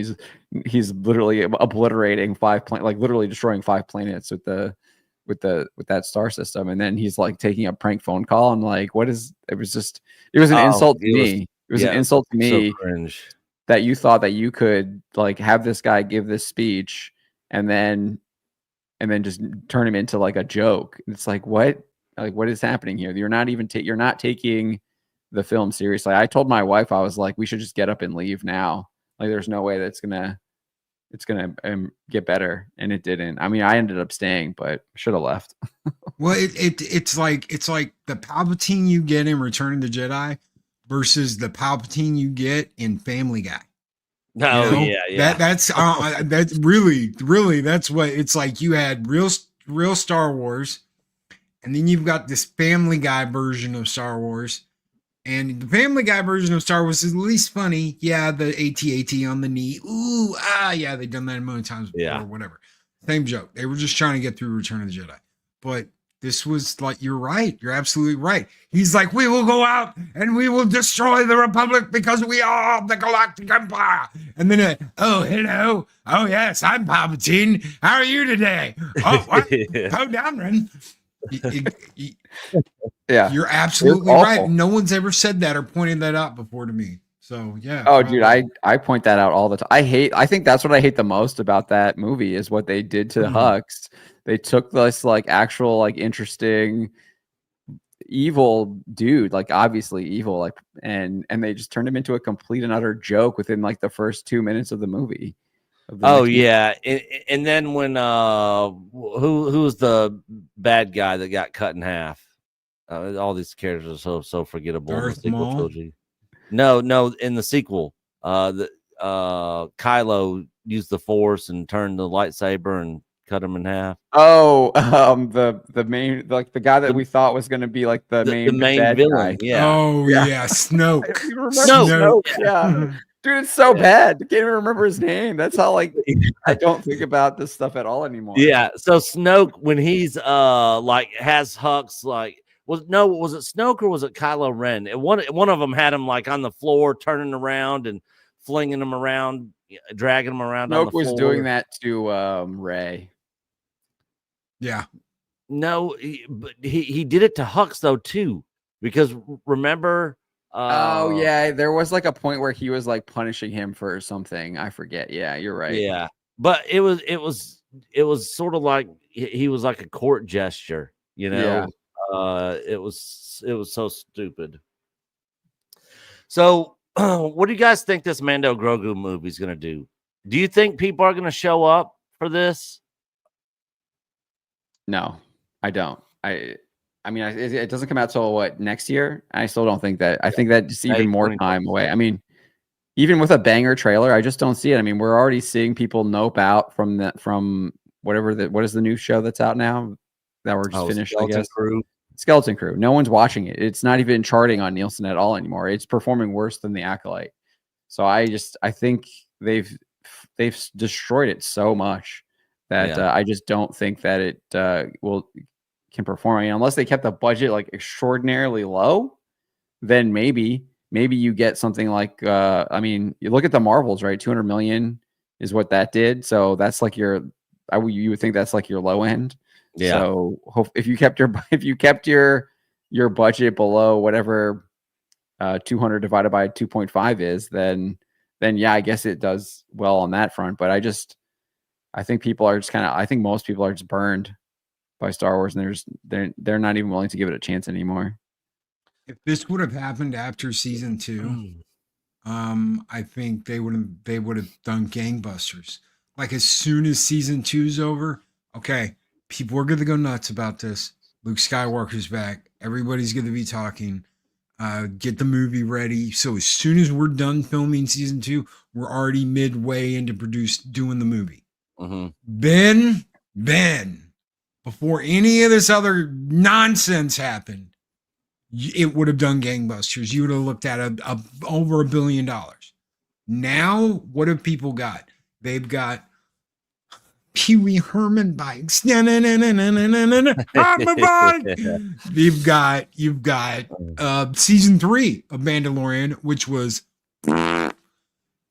he's literally obliterating literally destroying 5 planets with that star system, and then he's like taking a prank phone call, and like it was an insult to me. It was an insult to me So cringe. that you thought that you could like have this guy give this speech and then just turn him into like a joke. It's like, what is happening here? You're not even you're not taking the film seriously. I told my wife, I was like, we should just get up and leave now. Like, there's no way that's it's gonna get better, and it didn't. I mean, I ended up staying, but should have left. Well, it's like the Palpatine you get in Return of the Jedi versus the Palpatine you get in Family Guy. No, yeah. That's really that's what it's like. You had real Star Wars, and then you've got this Family Guy version of Star Wars. And the Family Guy version of Star Wars is at least funny. Yeah, the AT-AT on the knee. Ooh, yeah, they've done that a million times before, whatever. Same joke. They were just trying to get through Return of the Jedi. But this was like, you're right. You're absolutely right. He's like, we will go out and we will destroy the Republic because we are the Galactic Empire. And then, oh, hello. Oh, yes, I'm Palpatine. How are you today? Oh, what? Poe Dameron. Yeah, you're absolutely right. No one's ever said that or pointed that out before to me. So yeah. Oh, dude, I point that out all the time. I think that's what I hate the most about that movie is what they did to Hux. They took this like actual like interesting evil dude, like obviously evil, like and they just turned him into a complete and utter joke within like the first 2 minutes of the movie. Yeah, and then when who was the bad guy that got cut in half? All these characters are so forgettable in the sequel trilogy. No, in the sequel, Kylo used the Force and turned the lightsaber and cut him in half. Oh, the main, like the guy that we thought was going to be like the main villain. Guy. Yeah. Oh yeah, Snoke. Snoke. Yeah. Dude, it's so bad. I can't even remember his name. That's how like I don't think about this stuff at all anymore. Yeah. So Snoke, when he's like has Hux like was it Snoke or was it Kylo Ren? And one of them had him like on the floor, turning around and flinging him around, dragging him around. Snoke on the floor. was doing that to Rey. Yeah. No, but he did it to Hux though too, because remember. Oh yeah, there was like a point where he was like punishing him for something. I forget. Yeah, you're right. Yeah, but it was sort of like he was like a court gesture, you know. Yeah. It was so stupid. So, what do you guys think this Mando Grogu movie is going to do? Do you think people are going to show up for this? No, I don't. I mean, it doesn't come out till what, next year? I still don't think that. I think that's even more time away. I mean, even with a banger trailer, I just don't see it. I mean, we're already seeing people nope out from whatever what is the new show that's out now that we're just finished. Skeleton Crew. No one's watching it. It's not even charting on Nielsen at all anymore. It's performing worse than The Acolyte. So I think they've destroyed it so much that I just don't think that it can perform. I mean, unless they kept the budget like extraordinarily low, then maybe you get something like I mean, you look at the Marvels, right? 200 million is what that did. So that's like you would think that's like your low end. Yeah. So if you kept your budget below whatever 200 divided by 2.5 is, then then yeah, I guess it does well on that front. But I think people are just I think most people are just burned by Star Wars, and they're not even willing to give it a chance anymore. If this would have happened after season 2, I think they would have done gangbusters. Like as soon as season 2's over, okay, people are gonna go nuts about this. Luke Skywalker's back. Everybody's gonna be talking. Get the movie ready. So as soon as we're done filming season 2, we're already midway into doing the movie. Then, before any of this other nonsense happened, it would have done gangbusters. You would have looked at over $1 billion. Now, what have people got? They've got Pee Wee Herman bikes. Herman bike. You've got season 3 of Mandalorian, which was, and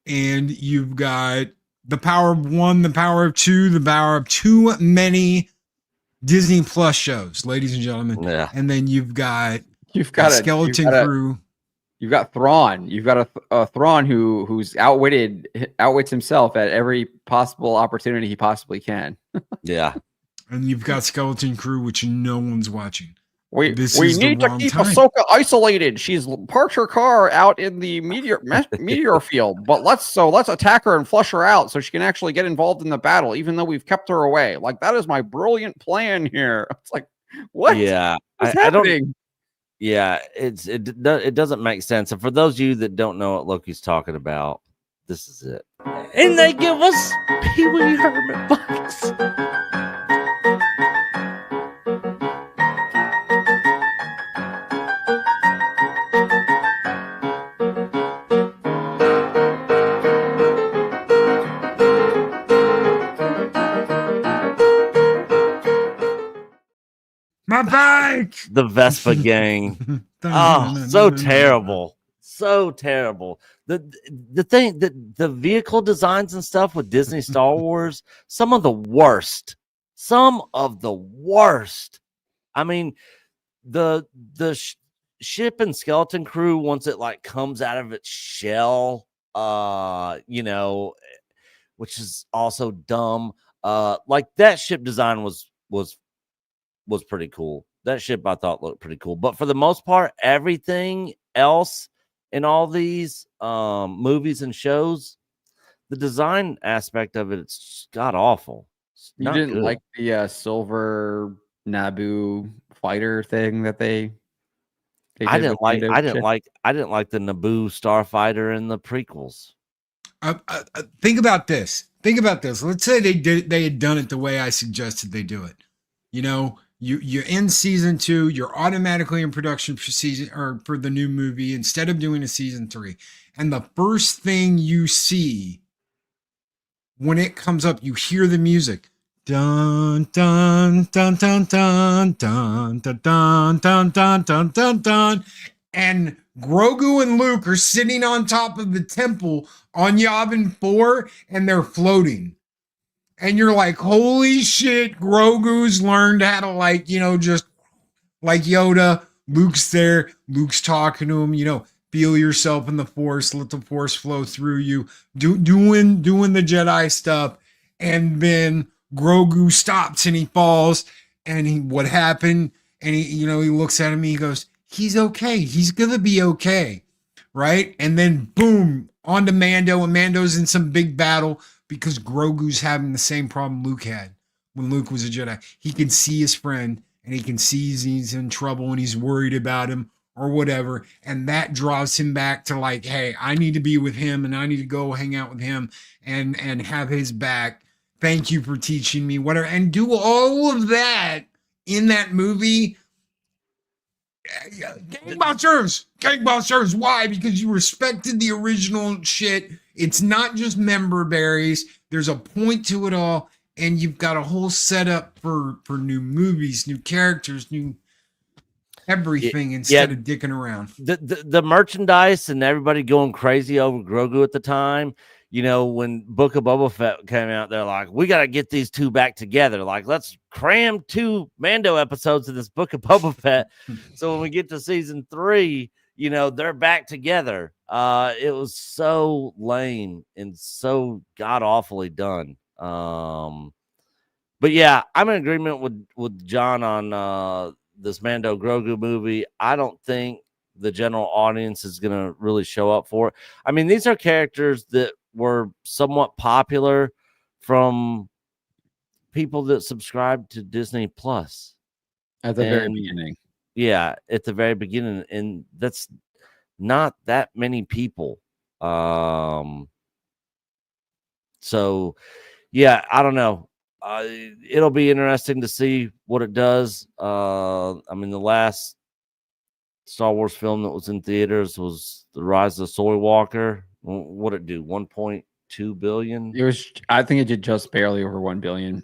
you've got the power of 1, the power of 2, the power of too many Disney Plus shows, ladies and gentlemen. Yeah. And then you've got a skeleton crew. You've got Thrawn. You've got a Thrawn who's outwits himself at every possible opportunity he possibly can. Yeah. And you've got Skeleton Crew, which no one's watching. We need to keep Ahsoka isolated. She's parked her car out in the meteor field, but let's attack her and flush her out so she can actually get involved in the battle, even though we've kept her away. Like, that is my brilliant plan here. It's like, what? Yeah, I don't. Yeah, it doesn't make sense. And for those of you that don't know what Loki's talking about, this is it. And they give us Pee Wee Herman bikes. My bike! The Vespa gang. Oh, so terrible. So terrible. The thing that the vehicle designs and stuff with Disney Star Wars, some of the worst. I mean, the ship and Skeleton Crew, once it like comes out of its shell, which is also dumb. Like that ship design was pretty cool. That ship I thought looked pretty cool. But for the most part, everything else in all these movies and shows, the design aspect of it's god awful. You didn't like the silver Naboo fighter thing that they I didn't like the Naboo starfighter in the prequels. Think about this. Let's say they had done it the way I suggested they do it. You know, you're in season 2, you're automatically in production for the new movie instead of doing a season 3. And the first thing you see when it comes up, you hear the music. Dun dun dun dun dun dun dun dun dun dun dun dun dun. And Grogu and Luke are sitting on top of the temple on Yavin 4 and they're floating. And you're like, holy shit, Grogu's learned how to just like Yoda. Luke's there. Luke's talking to him, feel yourself in the Force. Let the Force flow through you. Doing the Jedi stuff. And then Grogu stops and he falls. And what happened? And he looks at him and he goes, he's okay. He's going to be okay. Right? And then boom, on to Mando. And Mando's in some big battle. Because Grogu's having the same problem Luke had when Luke was a Jedi. He can see his friend and he can see he's in trouble and he's worried about him or whatever. And that draws him back to like, hey, I need to be with him and I need to go hang out with him and have his back. Thank you for teaching me whatever. And do all of that in that movie. Gangbusters. Why? Because you respected the original shit. It's not just member berries. There's a point to it all, and you've got a whole setup for new movies, new characters, new everything instead of dicking around. The merchandise and everybody going crazy over Grogu at the time. When Book of Boba Fett came out, they're like, we got to get these two back together. Like, let's cram 2 Mando episodes in this Book of Boba Fett. So when we get to season 3, you know, they're back together. It was so lame and so god awfully done. But yeah, I'm in agreement with John on this Mando Grogu movie. I don't think the general audience is gonna really show up for it. I mean, these are characters that were somewhat popular from people that subscribe to Disney Plus At the very beginning. Yeah, at the very beginning, and that's not that many people. So yeah, I don't know. It'll be interesting to see what it does. I mean, the last Star Wars film that was in theaters was The Rise of the Soy Walker. What did it do? 1.2 billion. It was. I think it did just barely over 1 billion.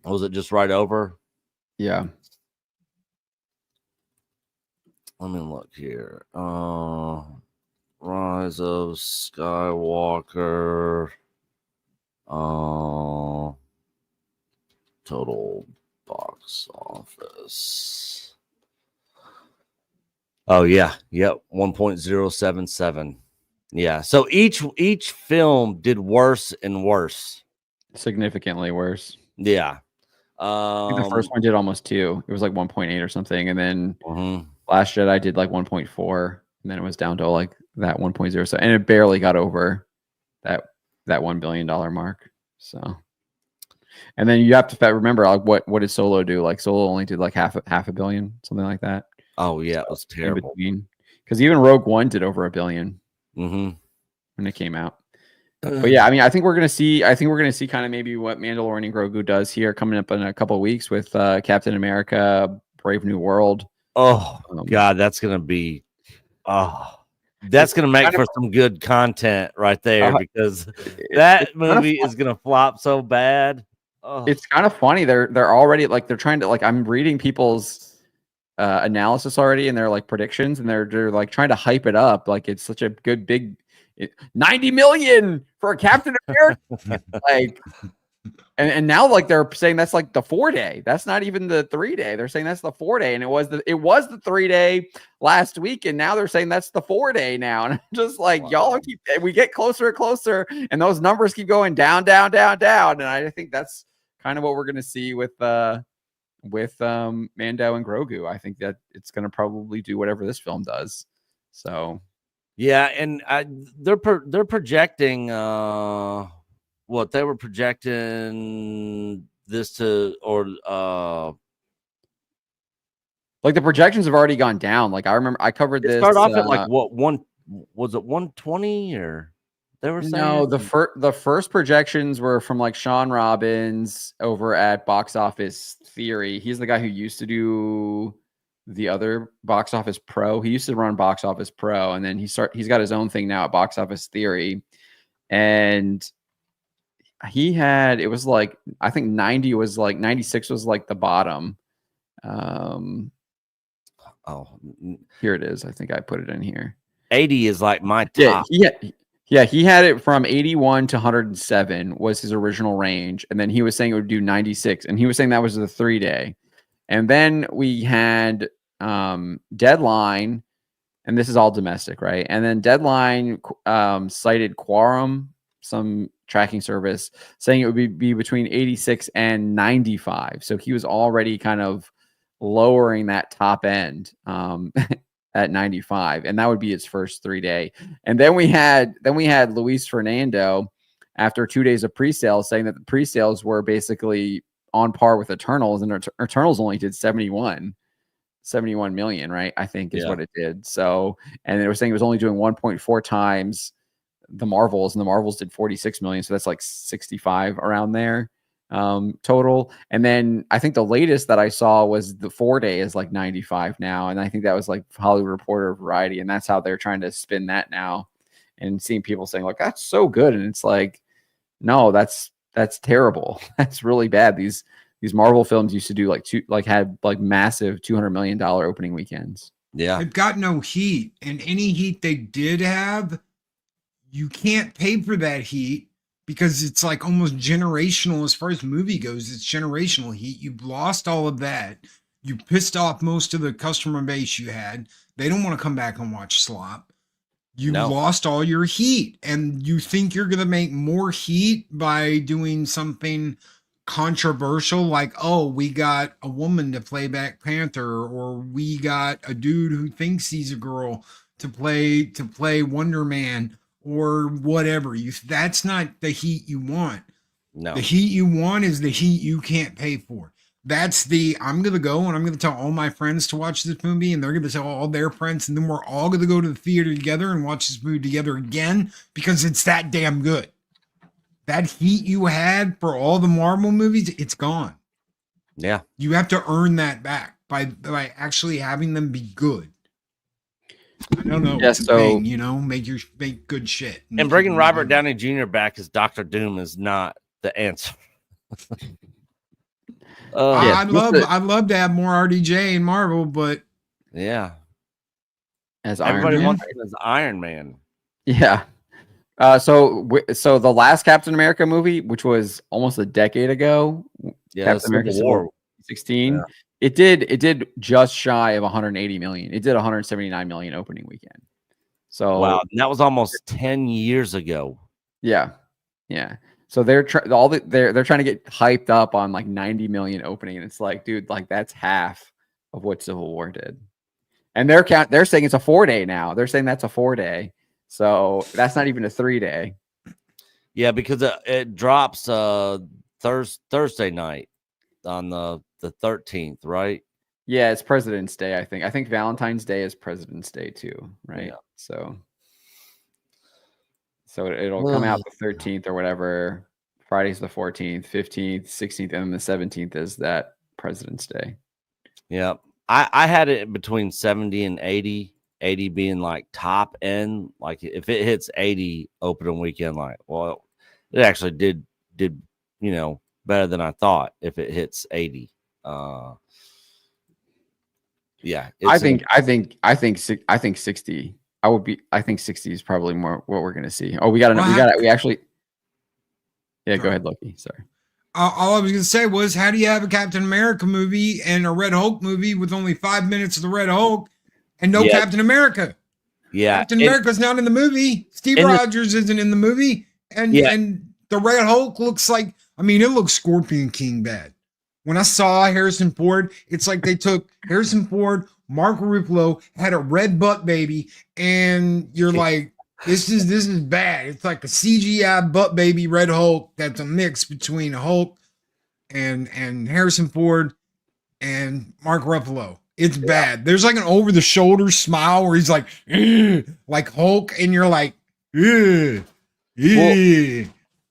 Was it just right over? Yeah. Let me look here. Rise of Skywalker. Total box office. Oh yeah, yep, 1.077. Yeah, so each film did worse and worse. Significantly worse. Yeah. I think the first one did almost 2. It was like 1.8 or something, and then Last Jedi did like 1.4, and then it was down to like that 1.0. So, and it barely got over that $1 billion mark. So, and then you have to remember, like, what did Solo do? Like, Solo only did like half a billion, something like that. Oh yeah, it was terrible. Because even Rogue One did over 1 billion when it came out. But yeah, I mean, I think we're gonna see kind of maybe what Mandalorian Grogu does here coming up in a couple of weeks with Captain America: Brave New World. Oh God, that's gonna be that's gonna make for some good content right there, because that movie is gonna flop so bad. It's kind of funny. They're already like they're trying to like I'm reading people's analysis already and their like predictions, and they're like trying to hype it up like it's such a good big 90 million for a Captain America. Like, and now like they're saying that's like the 4-day. That's not even the 3-day. They're saying that's the 4-day, and it was the 3-day last week, and now they're saying that's the 4-day now. And I'm just like, y'all we get closer and closer, and those numbers keep going down, down, down, down. And I think that's kind of what we're gonna see with Mando and Grogu. I think that it's gonna probably do whatever this film does. So. Yeah, and they're projecting what they were projecting this to, or like the projections have already gone down. Like I remember I covered this. Start off at like what one was it 120 or they were saying? No, the first projections were from like Sean Robbins over at Box Office Theory. He's the guy who used to do the other Box Office Pro. He used to run Box Office Pro, and then he's got his own thing now at Box Office Theory. And he had, it was like, I think 90 was like 96 was like the bottom. Here it is. I think I put it in here. 80 is like my top. Yeah, he had it from 81 to 107 was his original range, and then he was saying it would do 96, and he was saying that was the 3-day. And then we had Deadline, and this is all domestic, right? And then Deadline cited Quorum, some tracking service, saying it would be between 86 and 95. So he was already kind of lowering that top end at 95, and that would be its first 3-day. And then we had Luis Fernando after 2 days of pre-sales saying that the pre-sales were basically on par with Eternals, and Eternals only did 71 million, right? I think is what it did. So, and they were saying it was only doing 1.4 times the Marvels, and the Marvels did 46 million. So that's like 65 around there total. And then I think the latest that I saw was the 4-day is like 95 now. And I think that was like Hollywood Reporter, Variety. And that's how they're trying to spin that now, and seeing people saying like, that's so good. And it's like, no, that's terrible. That's really bad. These Marvel films used to do had massive $200 million opening weekends. Yeah. They've got no heat, and any heat they did have, you can't pay for that heat because it's like almost generational as far as movie goes. It's generational heat. You've lost all of that. You pissed off most of the customer base you had. They don't want to come back and watch slop. You No. lost all your heat, and you think you're going to make more heat by doing something controversial like, oh, we got a woman to play Black Panther, or we got a dude who thinks he's a girl to play Wonder Man, or whatever. That's not the heat you want. No. The heat you want is the heat you can't pay for. That's I'm going to go and I'm going to tell all my friends to watch this movie, and they're going to tell all their friends, and then we're all going to go to the theater together and watch this movie together again because it's that damn good. That heat you had for all the Marvel movies, it's gone. Yeah. You have to earn that back by actually having them be good. I don't know. Yeah, it's a so thing, make good shit. And bringing Robert Downey Jr. back as Dr. Doom is not the answer. I'd love to have more RDJ in Marvel, but yeah, as everybody Iron Man. wants him as Iron Man. Yeah. So the last Captain America movie, which was almost a decade ago, Yeah, Captain America Civil War. 16, Yeah. it did just shy of 180 million. It did 179 million opening weekend. So Wow, and that was almost 10 years ago. yeah. So they're trying to get hyped up on like 90 million opening, and it's like, dude, like that's half of what Civil War did. And they're saying it's a 4-day now. They're saying that's a 4-day. So that's not even a 3-day. Yeah, because it drops Thursday night on the 13th, right? Yeah, it's President's Day, I think. I think Valentine's Day is President's Day too, right? Yeah. So it'll come out the 13th or whatever. Friday's the 14th, 15th, 16th, and then the 17th is that President's Day. Yeah. I had it between 70 and 80. 80 being like top end. Like if it hits 80 opening weekend, like, well, it actually did better than I thought if it hits 80. Yeah, I think 60. I think 60 is probably more what we're gonna see. Oh, we actually. Yeah, go ahead, Loki. Sorry. All I was going to say was, how do you have a Captain America movie and a Red Hulk movie with only 5 minutes of the Red Hulk and no Captain America? Yeah, Captain America's not in the movie. Steve Rogers isn't in the movie, and the Red Hulk looks like, it looks Scorpion King bad. When I saw Harrison Ford, it's like they took Harrison Ford, Mark Ruffalo, had a red butt baby, and you're like, this is bad. It's like a CGI butt baby Red Hulk that's a mix between Hulk and Harrison Ford and Mark Ruffalo. It's bad. There's like an over the shoulder smile where he's like Hulk, and you're like, well,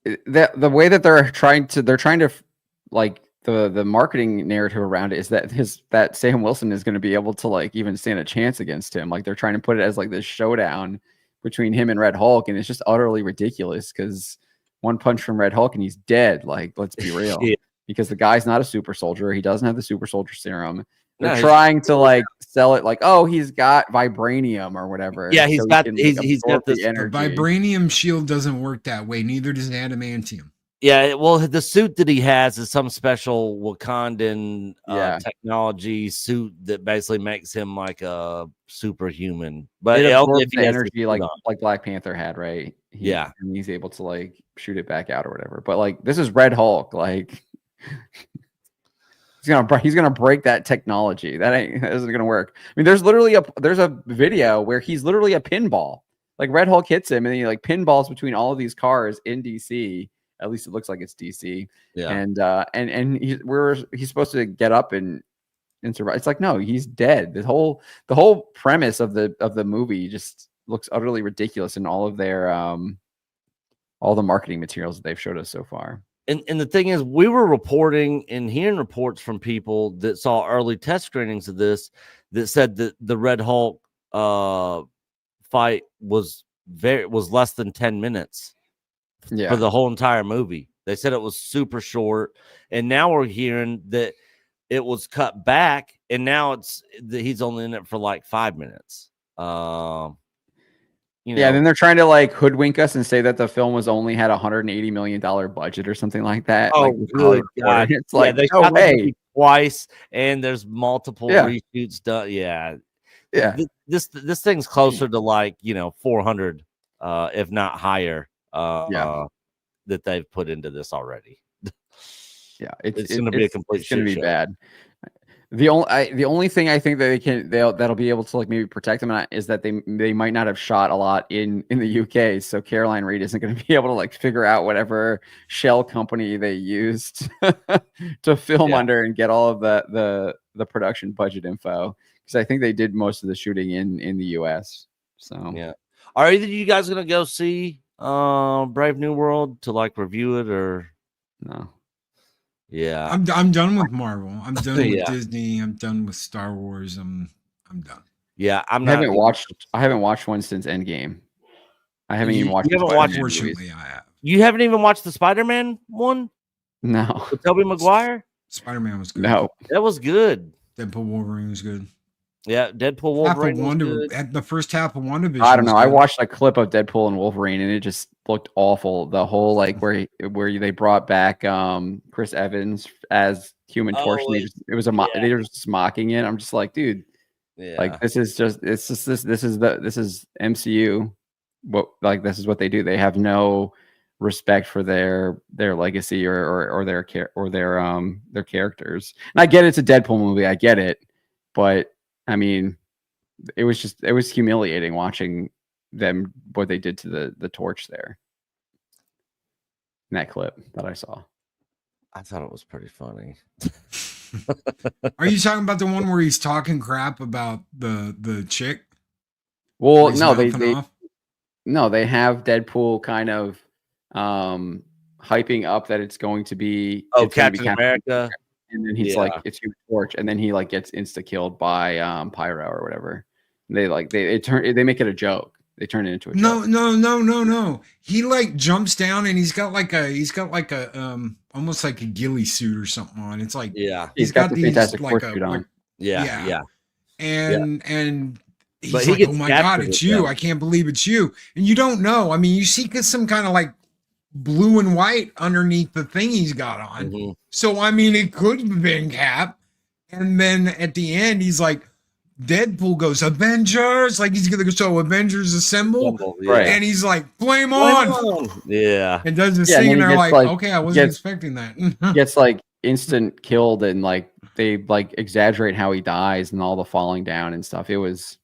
the way that they're trying to like the marketing narrative around it is that Sam Wilson is going to be able to like even stand a chance against him. Like they're trying to put it as like this showdown between him and Red Hulk, and it's just utterly ridiculous because one punch from Red Hulk and he's dead. Like, let's be real. Because the guy's not a super soldier. He doesn't have the super soldier serum. They're trying to like sell it like, oh, he's got vibranium or whatever. Yeah, he's got this energy. The vibranium shield doesn't work that way. Neither does adamantium. Yeah, well, the suit that he has is some special Wakandan technology suit that basically makes him like a superhuman. But it absorbs the energy like Black Panther had, right? And he's able to like shoot it back out or whatever. But like this is Red Hulk, like he's gonna break that technology. That isn't gonna work. I mean, there's a video where he's literally a pinball. Like Red Hulk hits him and he like pinballs between all of these cars in DC. At least it looks like it's DC. Yeah. And he's supposed to get up and survive. It's like, no, he's dead. The whole premise of the movie just looks utterly ridiculous in all of their all the marketing materials that they've showed us so far. And the thing is, we were reporting and hearing reports from people that saw early test screenings of this that said that the Red Hulk fight was less than 10 minutes. For the whole entire movie. They said it was super short, and now we're hearing that it was cut back, and now it's that he's only in it for like 5 minutes. And then they're trying to like hoodwink us and say that the film had $180 million budget or something like that. Oh, good God. It's like, they no shot way. Twice, and there's multiple reshoots done. Yeah. Yeah. This thing's closer to like 400, if not higher. That they've put into this already. Yeah, it's going to be a complete. It's going to be bad. The only thing I think that that'll be able to like maybe protect them is that they might not have shot a lot in the UK, so Caroline Reed isn't going to be able to like figure out whatever shell company they used to film under and get all of the production budget info, because I think they did most of the shooting in the US. So yeah, are either of you guys going to go see Brave New World to like review it or no? Yeah, I'm done with Marvel. I'm done with Disney. I'm done with Star Wars. I'm done. Yeah, I haven't watched one since Endgame. I haven't even watched. Unfortunately, I have. You haven't even watched the Spider-Man one? No. With Tobey Maguire? Spider-Man was good. No, that was good. Deadpool Wolverine was good. Yeah, Deadpool Wolverine was good. At the first half of WandaVision. I don't know. I watched a clip of Deadpool and Wolverine, and it just looked awful. The whole like where they brought back Chris Evans as Human Torch. And they were just mocking it. I'm just like, dude, like this is MCU. This is what they do. They have no respect for their legacy or their characters. And I get it's a Deadpool movie. I get it, but I mean, it was humiliating watching them, what they did to the Torch there. In that clip that I saw. I thought it was pretty funny. Are you talking about the one where he's talking crap about the chick? Well, no, they have Deadpool kind of hyping up that it's going to be Captain America. And then he's like, it's Human Torch, and then he like gets insta killed by Pyro or whatever. And they make it a joke. They turn it into a joke. No. He like jumps down and he's got like a almost like a ghillie suit or something on. It's like he's got the Fantastic Four suit on. And he's like, oh my God, it's you. I can't believe it's you. And you don't know. I mean, you see some kind of like blue and white underneath the thing he's got on. Mm-hmm. So, I mean, it could have been Cap. And then at the end, he's like, Deadpool goes, Avengers. Like he's going to go, so Avengers assemble. Right. And he's like, flame on. Yeah. And does this thing, and they're like, okay, I wasn't expecting that. Gets like instant killed, and like they like exaggerate how he dies and all the falling down and stuff. It was.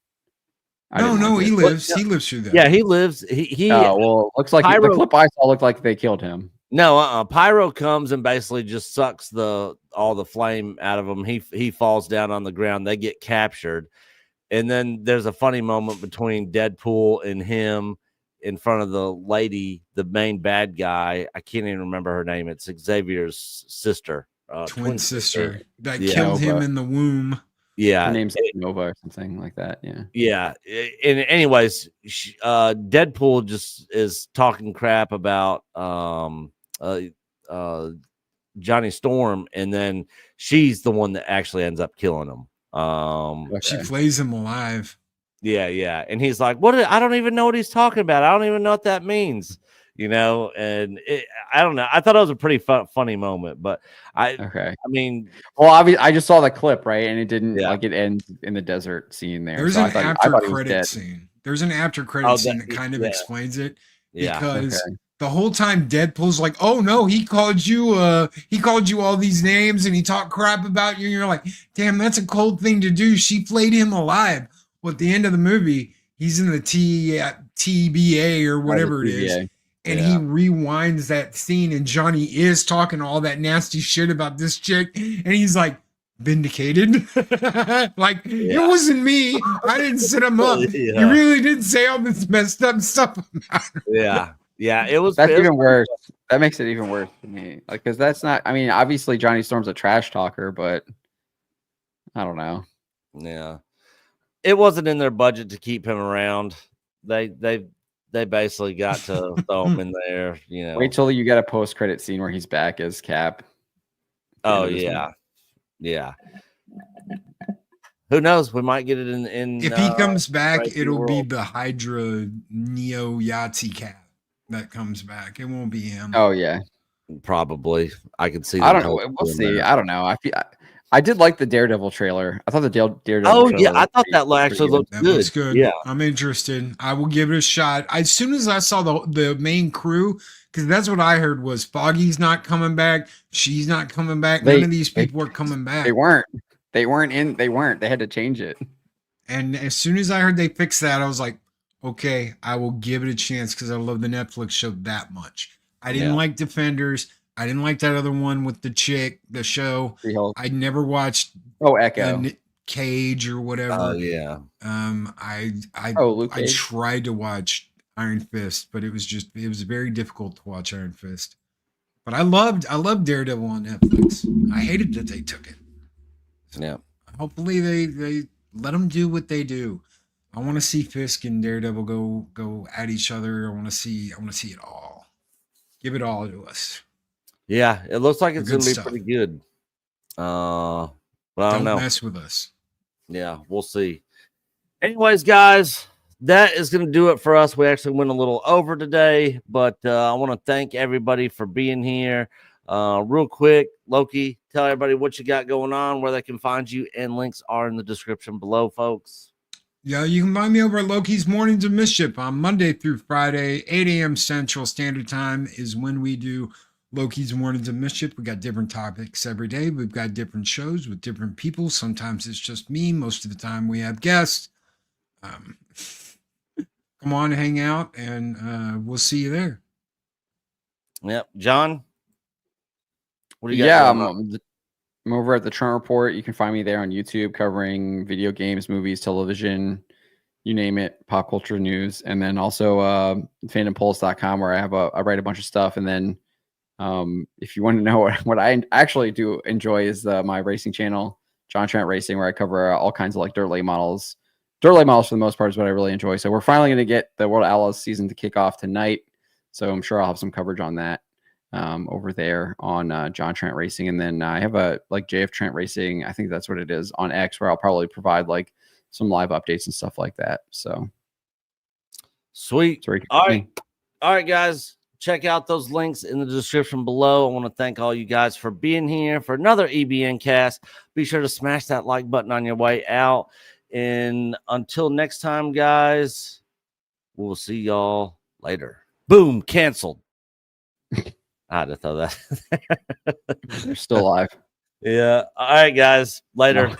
No, he lives. He lives through that. Yeah, he lives. He looks like the clip I saw looked like they killed him. No, Pyro comes and basically just sucks all the flame out of him. He falls down on the ground. They get captured, and then there's a funny moment between Deadpool and him in front of the lady, the main bad guy. I can't even remember her name. It's Xavier's sister, twin sister that killed him in the womb. Yeah, her name's Nova or something like that. Yeah. And anyways, Deadpool just is talking crap about Johnny Storm, and then she's the one that actually ends up killing him. She flays him alive. Yeah, and he's like, "What? I don't even know what he's talking about. I don't even know what that means." And I don't know. I thought it was a pretty funny moment, but I mean, well, obviously, I just saw the clip, right? And it didn't like it ends in the desert scene there. There's an after credit scene. There's an after credit scene that kind of explains it because the whole time Deadpool's like, "Oh no, he called you all these names and he talked crap about you." And you're like, "Damn, that's a cold thing to do." She flayed him alive. Well, at the end of the movie, he's in the TBA or whatever it is. And he rewinds that scene, and Johnny is talking all that nasty shit about this chick, and he's like, vindicated. Like, it wasn't me. I didn't set him up. You really did say all this messed up stuff about him. Yeah, it was. That's even worse. That makes it even worse to me. Like, because that's not, I mean, obviously Johnny Storm's a trash talker, but I don't know. Yeah. It wasn't in their budget to keep him around. They basically got to throw him in there, Wait till you get a post-credit scene where he's back as Cap. Oh yeah. Who knows? We might get it in. If he comes back, it'll be the Hydra Neo Yahtzee Cap that comes back. It won't be him. Oh yeah, probably. I can see. I don't know. We'll see. I don't know. I did like the Daredevil trailer. I thought the Daredevil. Oh trailer yeah, I was thought pretty- that actually pretty looked That good. looks good. Yeah, I'm interested. I will give it a shot. As soon as I saw the main crew, because that's what I heard was Foggy's not coming back. She's not coming back. None of these people are coming back. They weren't. They weren't in. They weren't. They had to change it. And as soon as I heard they fixed that, I was like, okay, I will give it a chance because I love the Netflix show that much. I didn't Yeah. like Defenders. I didn't like that other one with the chick, the show. She-Hulk. I never watched Oh, Echo. Nick Cage or whatever. oh yeah. I Luke I Cage. tried to watch Iron Fist, but it was very difficult to watch Iron Fist. But I loved Daredevil on Netflix. I hated that they took it. Yeah. Hopefully they let them do what they do. I want to see Fisk and Daredevil go at each other. I want to see it all. Give it all to us. Yeah, it looks like it's Good going to be stuff. pretty good. But I don't know. Mess with us. Yeah, we'll see. Anyways, guys, that is going to do it for us. We actually went a little over today, but I want to thank everybody for being here. Real quick, Loki, tell everybody what you got going on, where they can find you, and links are in the description below, folks. Yeah, you can find me over at Loki's Mornings of Mischief on Monday through Friday, 8 a.m. Central Standard Time is when we do Loki's Mornings of Mischief. We got different topics every day. We've got different shows with different people. Sometimes it's just me. Most of the time we have guests. Come on, hang out, and we'll see you there. Yep. John, what do you got? Yeah, going on? I'm over at the Trent Report. You can find me there on YouTube covering video games, movies, television, you name it, pop culture news. And then also fandompulse.com where I write a bunch of stuff. And then if you want to know what I actually do enjoy is my racing channel, John Trent Racing, where I cover all kinds of like dirt late models. Dirt late models for the most part is what I really enjoy. So we're finally going to get the World Outlaws season to kick off tonight. So I'm sure I'll have some coverage on that. Over there on John Trent Racing, and then I have a like JF Trent Racing, I think that's what it is, on X, where I'll probably provide like some live updates and stuff like that. So Sweet. sorry. All right, guys, check out those links in the description below. I want to thank all you guys for being here for another EBN cast. Be sure to smash that like button on your way out, and until next time, guys, we'll see y'all later. Boom, canceled. I had to throw that. They're still alive. Yeah. All right, guys. Later. No.